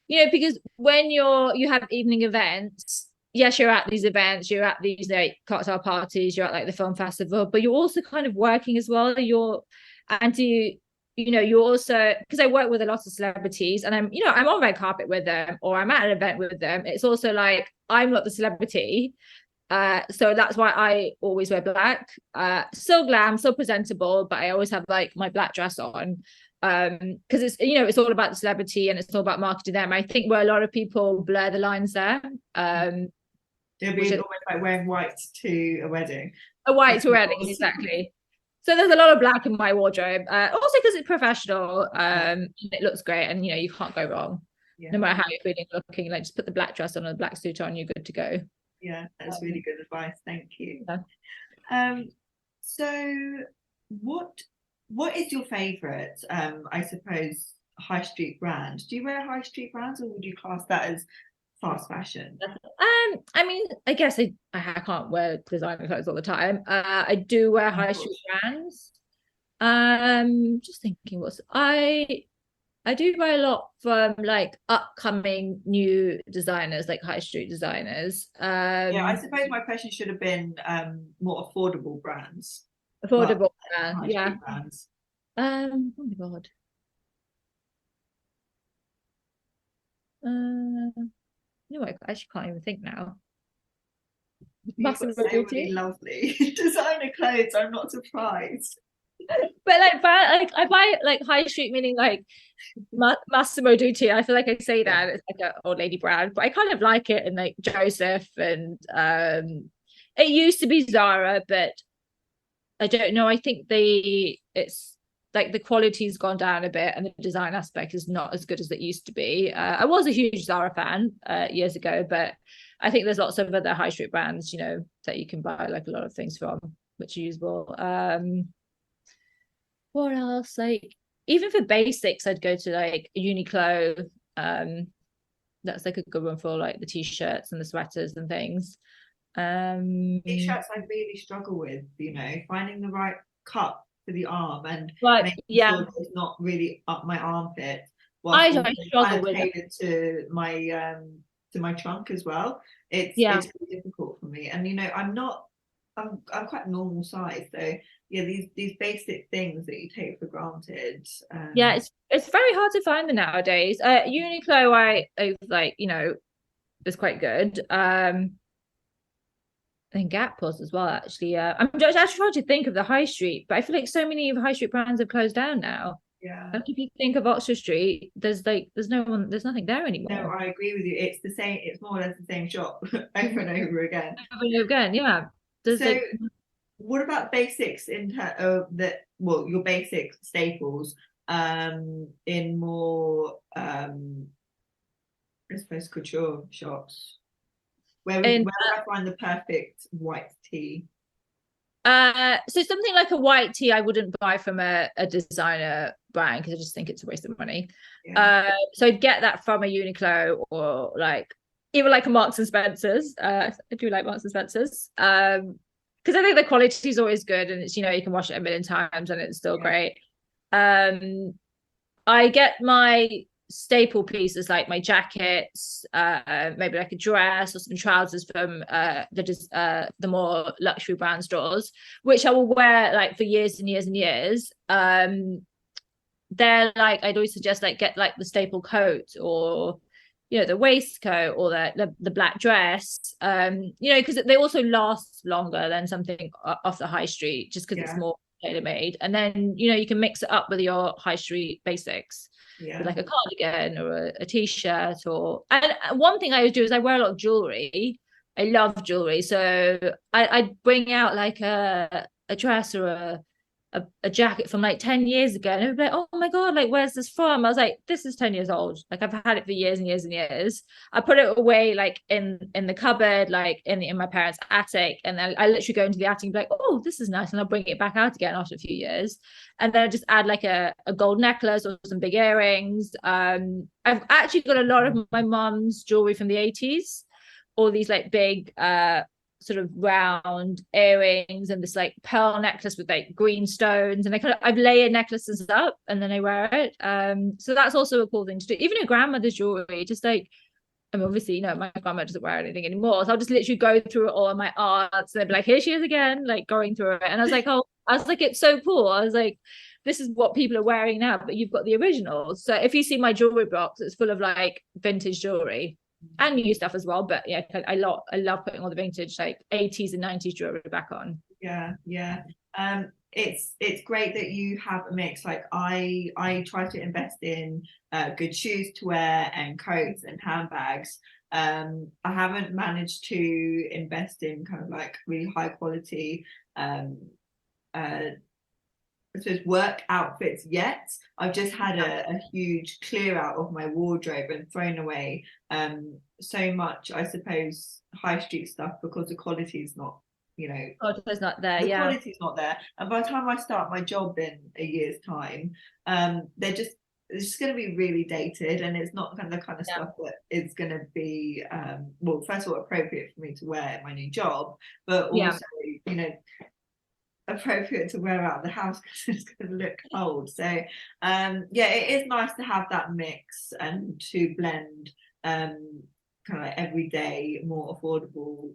you know, because when you have evening events, yes, you're at these events, you're at these like cocktail parties, you're at like the film festival, but you're also kind of working as well. You're also, because I work with a lot of celebrities and I'm on red carpet with them or I'm at an event with them. It's also like I'm not the celebrity. So that's why I always wear black. So glam, so presentable, but I always have like my black dress on. Because it's all about the celebrity and it's all about marketing them. I think where a lot of people blur the lines there. It'll be almost like wearing white to a wedding. A white to a wedding, exactly. So there's a lot of black in my wardrobe. Also because it's professional. It looks great, and you can't go wrong. No matter how you're feeling, looking, like just put the black dress on and the black suit on, you're good to go. Yeah, that's really good advice. Thank you. Yeah. So what is your favorite, I suppose, high street brand? Do you wear high street brands or would you class that as fast fashion? I mean, I guess I can't wear designer clothes all the time. I do wear high street brands. Just thinking I do buy a lot from like upcoming new designers, like high street designers. I suppose my question should have been more affordable brands. Affordable brands, yeah. Brands. Oh my god. I actually can't even think now. Massive really lovely designer clothes. I'm not surprised. But like I buy like high street, meaning like Massimo Dutti. I feel like I say that it's like an old lady brand, but I kind of like it. And like Joseph, and it used to be Zara, but I don't know. I think it's like the quality's gone down a bit and the design aspect is not as good as it used to be. I was a huge Zara fan years ago, but I think there's lots of other high street brands, you know, that you can buy like a lot of things from, which are usable. What else? Like even for basics, I'd go to like Uniqlo. That's like a good one for like the t-shirts and the sweaters and things. T-shirts I really struggle with, you know, finding the right cut for the arm and But making yeah, sure that it's not really up my armpit, whilst I also kind struggle of with it. tailored to my trunk as well. Yeah. It's really difficult for me, and you know, I'm quite normal size, so yeah, these basic things that you take for granted. Yeah, it's very hard to find them nowadays. Uniqlo, I like, you know, is quite good. I think Gap was as well, actually. I'm just actually trying to think of the high street, but I feel like so many of the high street brands have closed down now. Yeah. Like if you think of Oxford Street, there's nothing there No, anymore. I agree with you. It's the same. It's more or less the same shop over and over again. Again, yeah. There's So, like what about basics in of that? Well, your basic staples. In more, I suppose couture shops. in Where would I find the perfect white tee? so something like a white tee I wouldn't buy from a designer brand because I just think it's a waste of money. Yeah, So I'd get that from a Uniqlo or like even like a Marks and Spencer's. I do like Marks and Spencer's. Because I think the quality is always good and it's, you know, you can wash it a million times and it's still yeah, great. I get my staple pieces like my jackets, maybe like a dress or some trousers from the more luxury brand stores, which I will wear like for years and years and years. They're like I'd always suggest like get like the staple coat or you know the waistcoat or the black dress, you know, because they also last longer than something off the high street just because it's yeah, more tailor made, and then you know you can mix it up with your high street basics with yeah, like a cardigan or a t-shirt. Or and one thing I always do is I wear a lot of jewelry. I love jewelry, so I'd bring out like a dress or a jacket from like 10 years ago and everybody like, oh my god, like where's this from? I was like, this is 10 years old, like I've had it for years and years and years. I put it away like in the cupboard, like in my parents' attic, and then I literally go into the attic and be like, oh, this is nice, and I'll bring it back out again after a few years, and then I just add like a gold necklace or some big earrings. I've actually got a lot of my mum's jewelry from the 80s, all these like big sort of round earrings and this like pearl necklace with like green stones, and I've layered necklaces up and then I wear it. So that's also a cool thing to do. Even a grandmother's jewelry, just like I mean, obviously, you know, my grandma doesn't wear anything anymore, so I'll just literally go through it all in my arts, and they'd be like, here she is again, like going through it, and I was like, oh, I was like, it's so cool. I was like, this is what people are wearing now, but you've got the originals. So if you see my jewelry box, it's full of like vintage jewelry and new stuff as well. But yeah, I love putting all the vintage like 80s and 90s jewelry back on. yeah, yeah. It's great that you have a mix. Like I try to invest in good shoes to wear and coats and handbags. I haven't managed to invest in kind of like really high quality uh I suppose work outfits yet. I've just had a huge clear out of my wardrobe and thrown away so much, I suppose, high street stuff because the quality is not, you know, Oh, it's not there. the Yeah. quality's not there. And by the time I start my job in a year's time, they're just it's just going to be really dated, and it's not kind of the kind of Yeah. stuff that is going to be well, first of all, appropriate for me to wear in my new job, but Yeah. also, you know, appropriate to wear out of the house because it's going to look old. So yeah, it is nice to have that mix and to blend kind of like everyday more affordable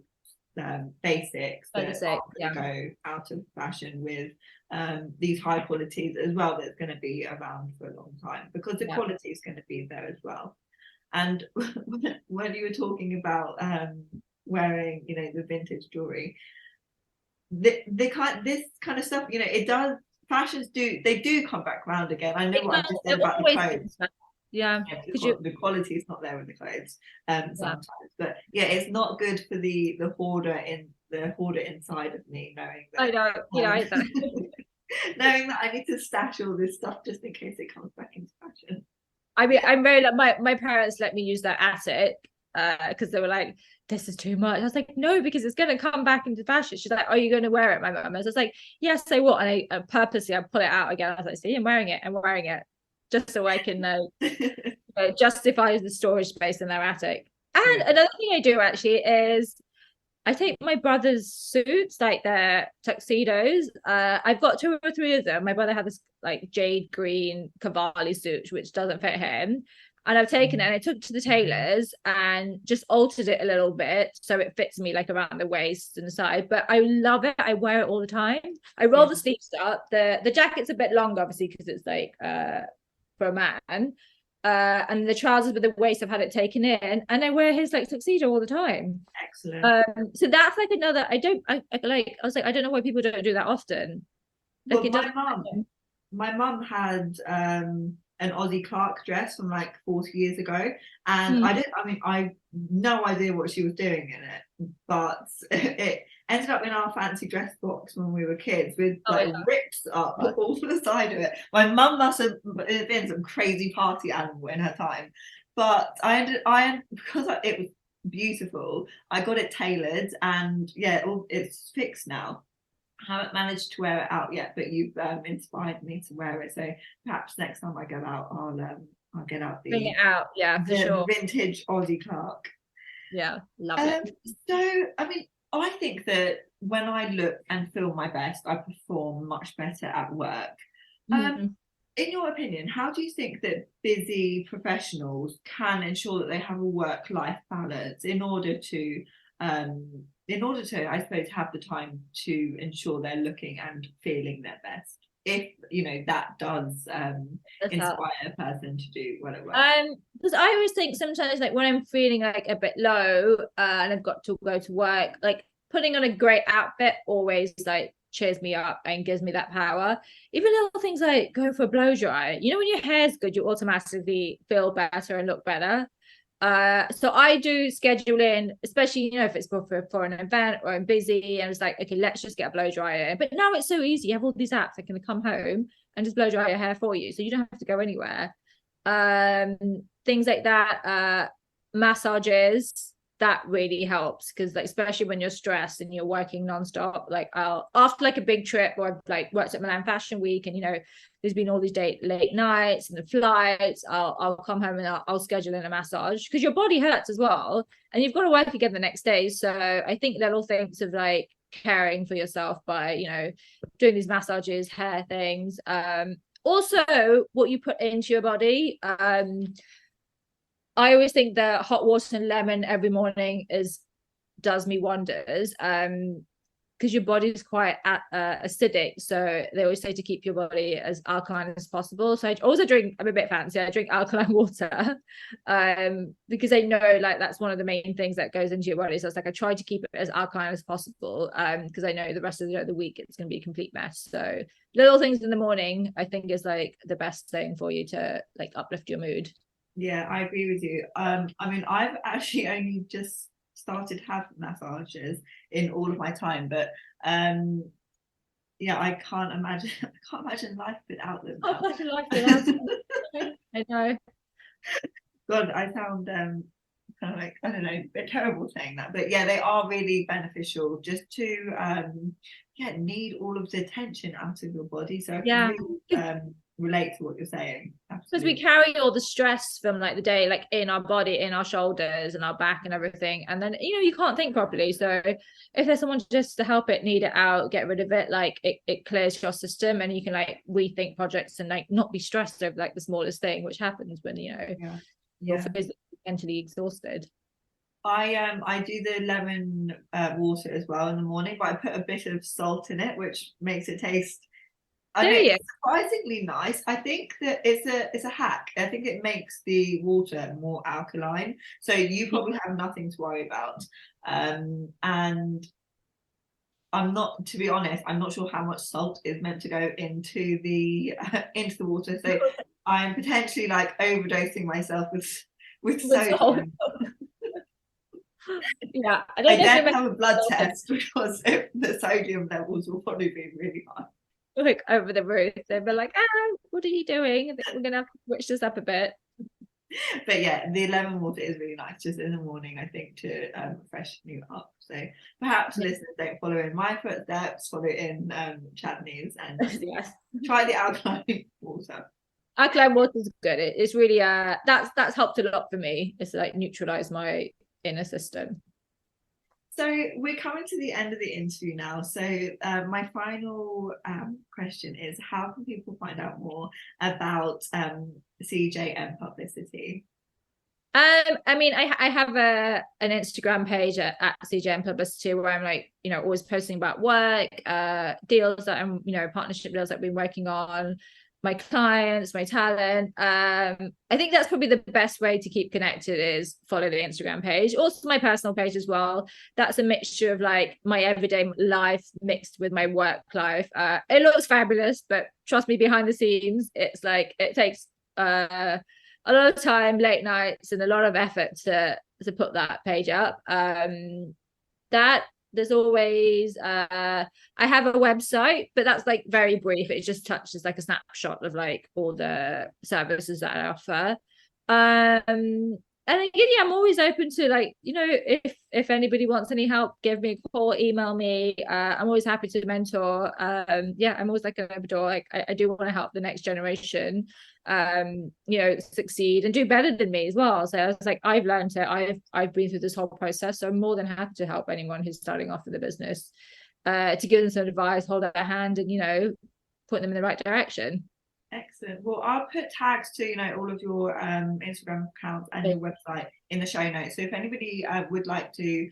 basics that Basic. are Yeah. going to go out of fashion with these high qualities as well, that's going to be around for a long time because the quality is going to be there as well. And when you were talking about wearing, you know, the vintage jewelry, this kind of stuff, you know, it does, fashions do come back around again. I know what I've just said about the clothes. Yeah, because the quality is not there in the clothes sometimes, but yeah, it's not good for the hoarder inside of me knowing that I know, Knowing that I need to stash all this stuff just in case it comes back into fashion. I mean, I'm very like my parents let me use their attic because they were like, this is too much. I was like, no, because it's going to come back into fashion. She's like, are you going to wear it, my mum? I was like, yes, I will. And I purposely I pull it out again. I was like, see, I'm wearing it just so I can justify the storage space in their attic. And another thing I do actually is I take my brother's suits, like their tuxedos. I've got 2 or 3 of them. My brother had this like jade green Cavalli suit, which doesn't fit him. And I've taken it and I took it to the tailors and just altered it a little bit so it fits me like around the waist and the side. But I love it. I wear it all the time. I roll the sleeves up. The jacket's a bit long, obviously, because it's like for a man. And the trousers with the waist, I've had it taken in, and I wear his like tuxedo all the time. Excellent. So that's like another. I was like, I don't know why people don't do that often. Like, well, my mum had an Aussie Clark dress from like 40 years ago, and I no idea what she was doing in it, but it ended up in our fancy dress box when we were kids with rips up all the side of it. My mum must have been some crazy party animal in her time, but because it was beautiful, I got it tailored, and it's fixed now. I haven't managed to wear it out yet, but you've inspired me to wear it. So perhaps next time I go out, I'll get out bring it out. Yeah, for sure. Vintage Aussie Clark. Yeah, love it. So I mean, I think that when I look and feel my best, I perform much better at work. In your opinion, how do you think that busy professionals can ensure that they have a work-life balance in order to, I suppose, have the time to ensure they're looking and feeling their best? If that does inspire a person to do well at work. Because I always think sometimes, like when I'm feeling like a bit low and I've got to go to work, like putting on a great outfit always like cheers me up and gives me that power. Even little things like going for a blow dry. You know, when your hair's good, you automatically feel better and look better. So I do schedule in, especially if it's for an event or I'm busy and it's like, okay, let's just get a blow dryer. But now it's so easy. You have all these apps that can come home and just blow dry your hair for you, so you don't have to go anywhere. Things like that, massages, that really helps, because like especially when you're stressed and you're working nonstop, like after like a big trip, or I've like worked at Milan Fashion Week and there's been all these late nights and the flights, I'll come home and I'll schedule in a massage, because your body hurts as well and you've got to work again the next day. So I think little things of like caring for yourself by doing these massages, hair things, also what you put into your body. I always think that hot water and lemon every morning does me wonders, because your body is quite acidic. So they always say to keep your body as alkaline as possible. So I also I'm a bit fancy. I drink alkaline water, because I know like that's one of the main things that goes into your body. So it's like I try to keep it as alkaline as possible, because I know the rest of the week it's going to be a complete mess. So little things in the morning, I think, is like the best thing for you to like uplift your mood. Yeah, I agree with you. I mean, I've actually only just started having massages in all of my time, but I can't imagine life without them. I can't imagine life without them. I know. God, I sound kind of like, I don't know, a bit terrible saying that, but yeah, they are really beneficial just to need all of the tension out of your body. So I can really relate to what you're saying. Because we carry all the stress from like the day, like in our body, in our shoulders and our back and everything, and then you can't think properly. So if there's someone just to help it, need it out, get rid of it, like it clears your system and you can like rethink projects and like not be stressed over like the smallest thing, which happens when you're physically, mentally exhausted. I do the lemon water as well in the morning, but I put a bit of salt in it, which makes it taste surprisingly nice. I think that it's a hack. I think it makes the water more alkaline, so you probably have nothing to worry about. And to be honest, I'm not sure how much salt is meant to go into the water, so I'm potentially like overdosing myself with sodium. Yeah, I don't have a blood test because the sodium levels will probably be really high. like over the roof. They'd be like, what are you doing? I think we're gonna have to switch this up a bit. But yeah, the lemon water is really nice just in the morning, I think, to freshen you up. So perhaps listeners don't follow in my footsteps, follow in Chandni's, and Yes, try the alkaline water. alkaline water is good. It's really that's helped a lot for me. It's like neutralize my inner system. So we're coming to the end of the interview now. So my final question is, how can people find out more about CJM Publicity? I mean, I have an Instagram page at CJM Publicity where I'm like, always posting about work, deals that I'm, partnership deals that I've been working on, my clients, my talent. I think that's probably the best way to keep connected is follow the Instagram page. Also my personal page as well. That's a mixture of like my everyday life mixed with my work life. It looks fabulous, but trust me, behind the scenes, it's like it takes a lot of time, late nights, and a lot of effort to put that page up. That there's always I have a website, but that's like very brief. It just touches like a snapshot of like all the services that I offer. And again, yeah, I'm always open to like, if anybody wants any help, give me a call, email me. I'm always happy to mentor. Yeah, I'm always like an open door. Like I do want to help the next generation succeed and do better than me as well. So I was like, I've learned it. I've been through this whole process. So I'm more than happy to help anyone who's starting off with a business, to give them some advice, hold their hand, and point them in the right direction. Excellent. Well, I'll put tags to all of your Instagram accounts and your website in the show notes. So if anybody would like to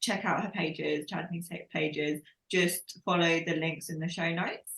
check out her pages, Chandni's pages, just follow the links in the show notes.